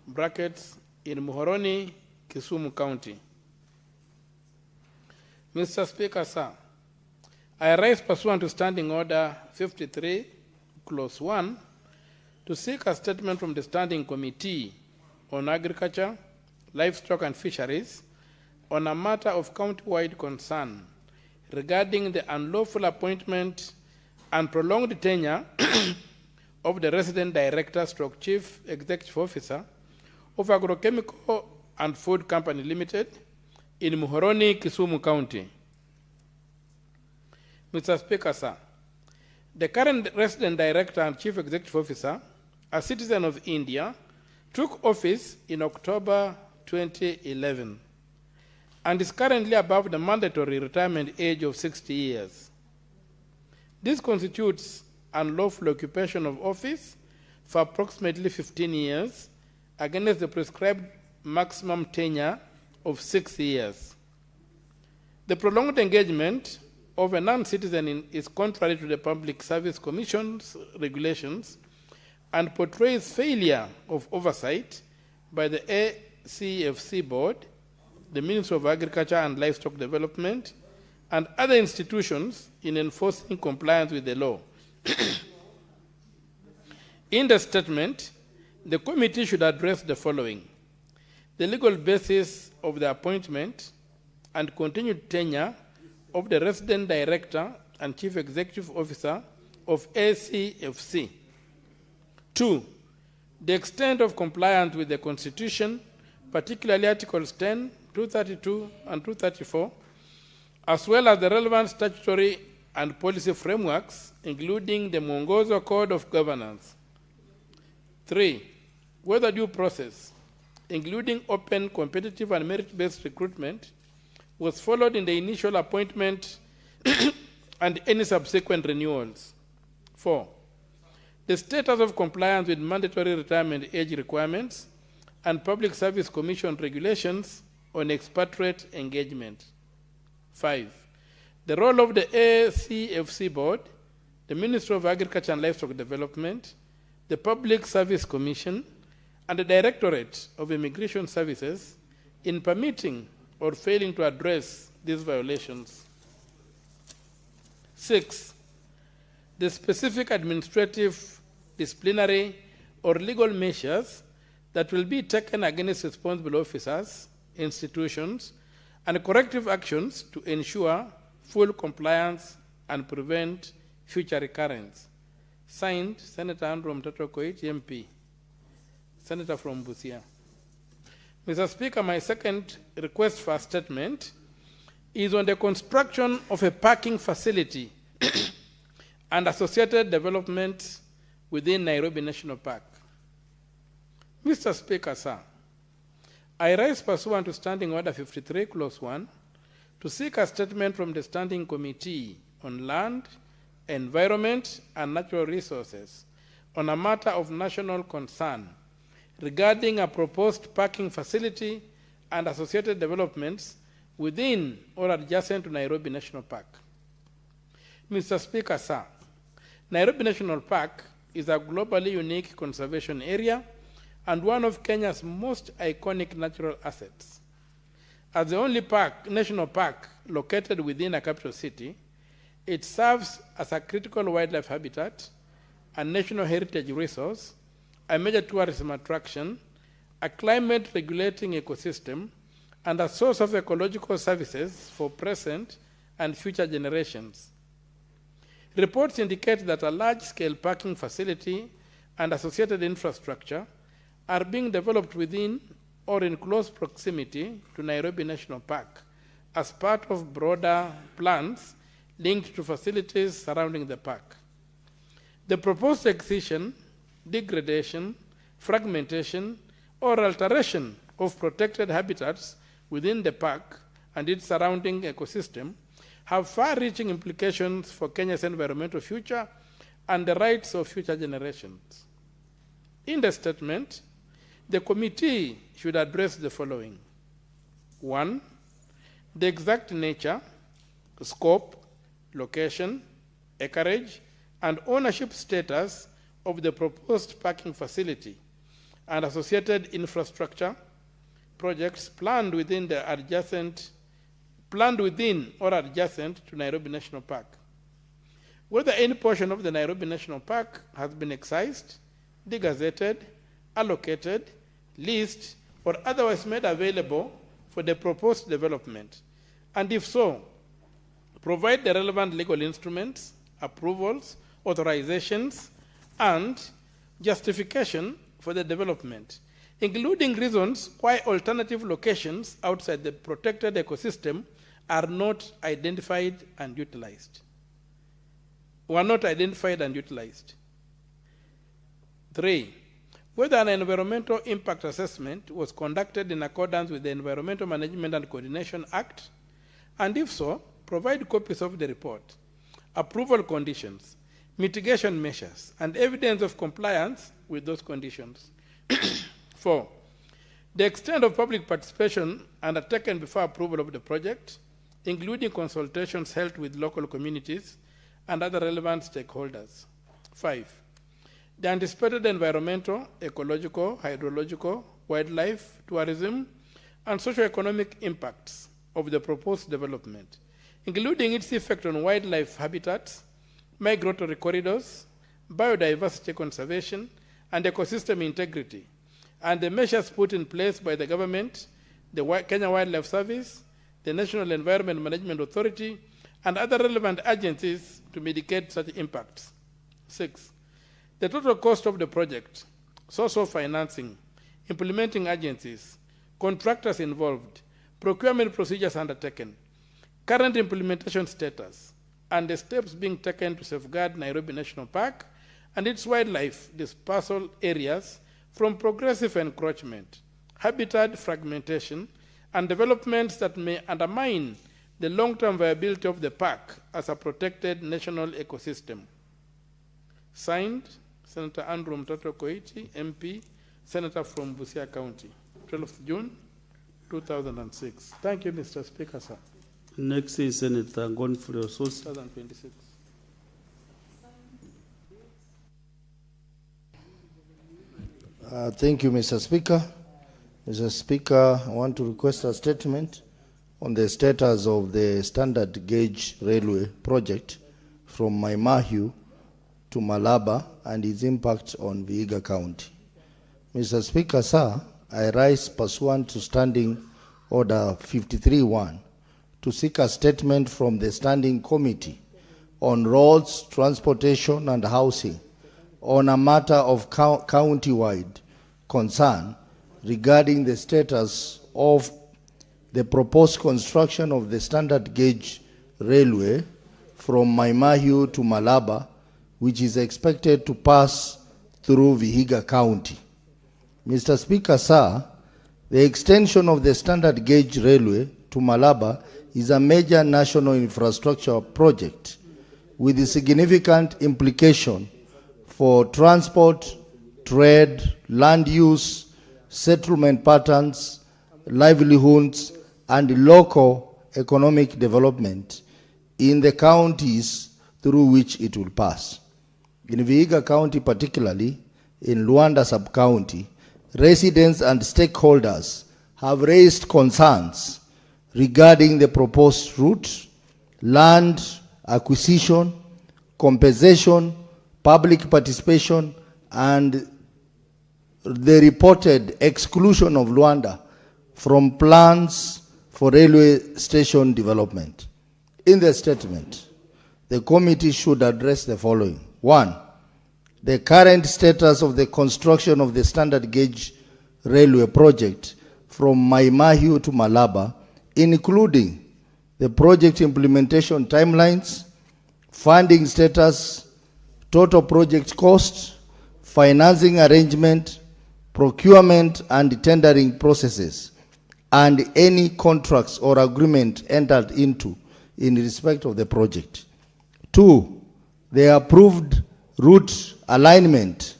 brackets in Muhoroni, Kisumu County. Mr. Speaker, sir, I rise pursuant to Standing Order 53, Clause 1, to seek a statement from the Standing Committee on Agriculture, Livestock and Fisheries on a matter of county-wide concern regarding the unlawful appointment and prolonged tenure of the resident director stroke chief executive officer of Agrochemical and Food Company Limited in Muhoroni, Kisumu County. Mr. Speaker, sir, the current resident director and chief executive officer, a citizen of India, took office in October 2011 and is currently above the mandatory retirement age of 60 years. This constitutes unlawful occupation of office for approximately 15 years against the prescribed maximum tenure of 6 years. The prolonged engagement of a non-citizen is contrary to the Public Service Commission's regulations and portrays failure of oversight by the ACFC Board, the Ministry of Agriculture and Livestock Development, and other institutions in enforcing compliance with the law. In the statement, the committee should address the following: the legal basis of the appointment and continued tenure of the resident director and chief executive officer of ACFC. 2, the extent of compliance with the Constitution, particularly Articles 10, 232, and 234, as well as the relevant statutory and policy frameworks, including the Mwongozo Code of Governance. 3, whether due process, including open, competitive, and merit-based recruitment, was followed in the initial appointment and any subsequent renewals. 4, the status of compliance with mandatory retirement age requirements and Public Service Commission regulations on expatriate engagement. 5, the role of the ACFC Board, the Ministry of Agriculture and Livestock Development, the Public Service Commission, and the Directorate of Immigration Services in permitting or failing to address these violations. 6, the specific administrative, disciplinary, or legal measures that will be taken against responsible officers, institutions, and corrective actions to ensure full compliance and prevent future recurrence. Signed, Senator Andrew Mtoto Koit, MP, Senator from Busia. Mr. Speaker, my second request for a statement is on the construction of a parking facility and associated development within Nairobi National Park. Mr. Speaker, sir, I rise pursuant to Standing Order 53, Clause 1, to seek a statement from the Standing Committee on Land, Environment, and Natural Resources on a matter of national concern regarding a proposed parking facility and associated developments within or adjacent to Nairobi National Park. Mr. Speaker, sir, Nairobi National Park is a globally unique conservation area and one of Kenya's most iconic natural assets. As the only national park located within a capital city, it serves as a critical wildlife habitat, a national heritage resource, a major tourism attraction, a climate-regulating ecosystem, and a source of ecological services for present and future generations. Reports indicate that a large-scale parking facility and associated infrastructure are being developed within or in close proximity to Nairobi National Park as part of broader plans linked to facilities surrounding the park. The proposed excision, degradation, fragmentation, or alteration of protected habitats within the park and its surrounding ecosystem have far-reaching implications for Kenya's environmental future and the rights of future generations. In the statement, the committee should address the following. 1, the exact nature, scope, location, acreage, and ownership status of the proposed parking facility and associated infrastructure projects planned within or adjacent to Nairobi National Park. Whether any portion of the Nairobi National Park has been excised, degazetted, allocated, leased, or otherwise made available for the proposed development, and if so, provide the relevant legal instruments, approvals, authorizations, and justification for the development, including reasons why alternative locations outside the protected ecosystem are not identified and utilized. Were not identified and utilized. 3, whether an environmental impact assessment was conducted in accordance with the Environmental Management and Coordination Act, and if so, provide copies of the report, approval conditions, mitigation measures, and evidence of compliance with those conditions. 4, the extent of public participation undertaken before approval of the project, including consultations held with local communities and other relevant stakeholders. 5, the anticipated environmental, ecological, hydrological, wildlife, tourism, and socio-economic impacts of the proposed development, including its effect on wildlife habitats, migratory corridors, biodiversity conservation, and ecosystem integrity, and the measures put in place by the government, the Kenya Wildlife Service, the National Environment Management Authority, and other relevant agencies to mitigate such impacts. 6, the total cost of the project, source of financing, implementing agencies, contractors involved, procurement procedures undertaken, current implementation status, and the steps being taken to safeguard Nairobi National Park and its wildlife dispersal areas from progressive encroachment, habitat fragmentation, and developments that may undermine the long-term viability of the park as a protected national ecosystem. Signed, Senator Andrew Mtoto Koiti, MP, Senator from Busia County, 12th June, 2006. Thank you, Mr. Speaker, sir. Next is Senator Godfrey Ossos. 2026. Thank you, Mr. Speaker. Mr. Speaker, I want to request a statement on the status of the standard gauge railway project from Maimahiu to Malaba and its impact on Vihiga County. Mr. Speaker, sir, I rise pursuant to Standing Order 53-1 to seek a statement from the Standing Committee on Roads, Transportation and Housing on a matter of county-wide concern regarding the status of the proposed construction of the standard gauge railway from Maimahiu to Malaba, which is expected to pass through Vihiga County. Mr. Speaker, sir, the extension of the standard gauge railway to Malaba is a major national infrastructure project with a significant implication for transport, trade, land use, settlement patterns, livelihoods, and local economic development in the counties through which it will pass. In Vihiga County particularly, in Luanda sub-county, residents and stakeholders have raised concerns regarding the proposed route, land acquisition, compensation, public participation, and the reported exclusion of Luanda from plans for railway station development. In the statement, the committee should address the following. 1, the current status of the construction of the standard gauge railway project from Maimahiu to Malaba, including the project implementation timelines, funding status, total project cost, financing arrangement, procurement and tendering processes, and any contracts or agreement entered into in respect of the project. 2, the approved route alignment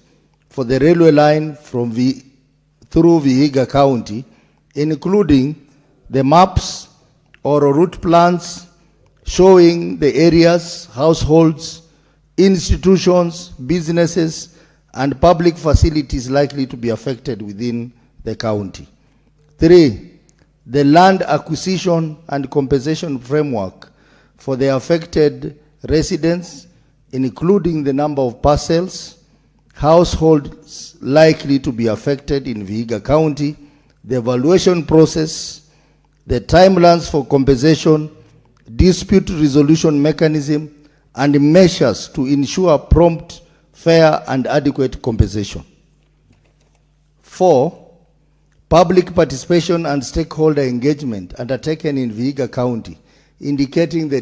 for the railway line from through Vihiga County, including the maps or route plans showing the areas, households, institutions, businesses, and public facilities likely to be affected within the county. 3, the land acquisition and compensation framework for the affected residents, including the number of parcels, households likely to be affected in Vihiga County, the evaluation process, the timelines for compensation, dispute resolution mechanism, and measures to ensure prompt fair and adequate compensation. 4, public participation and stakeholder engagement undertaken in Vihiga County, indicating the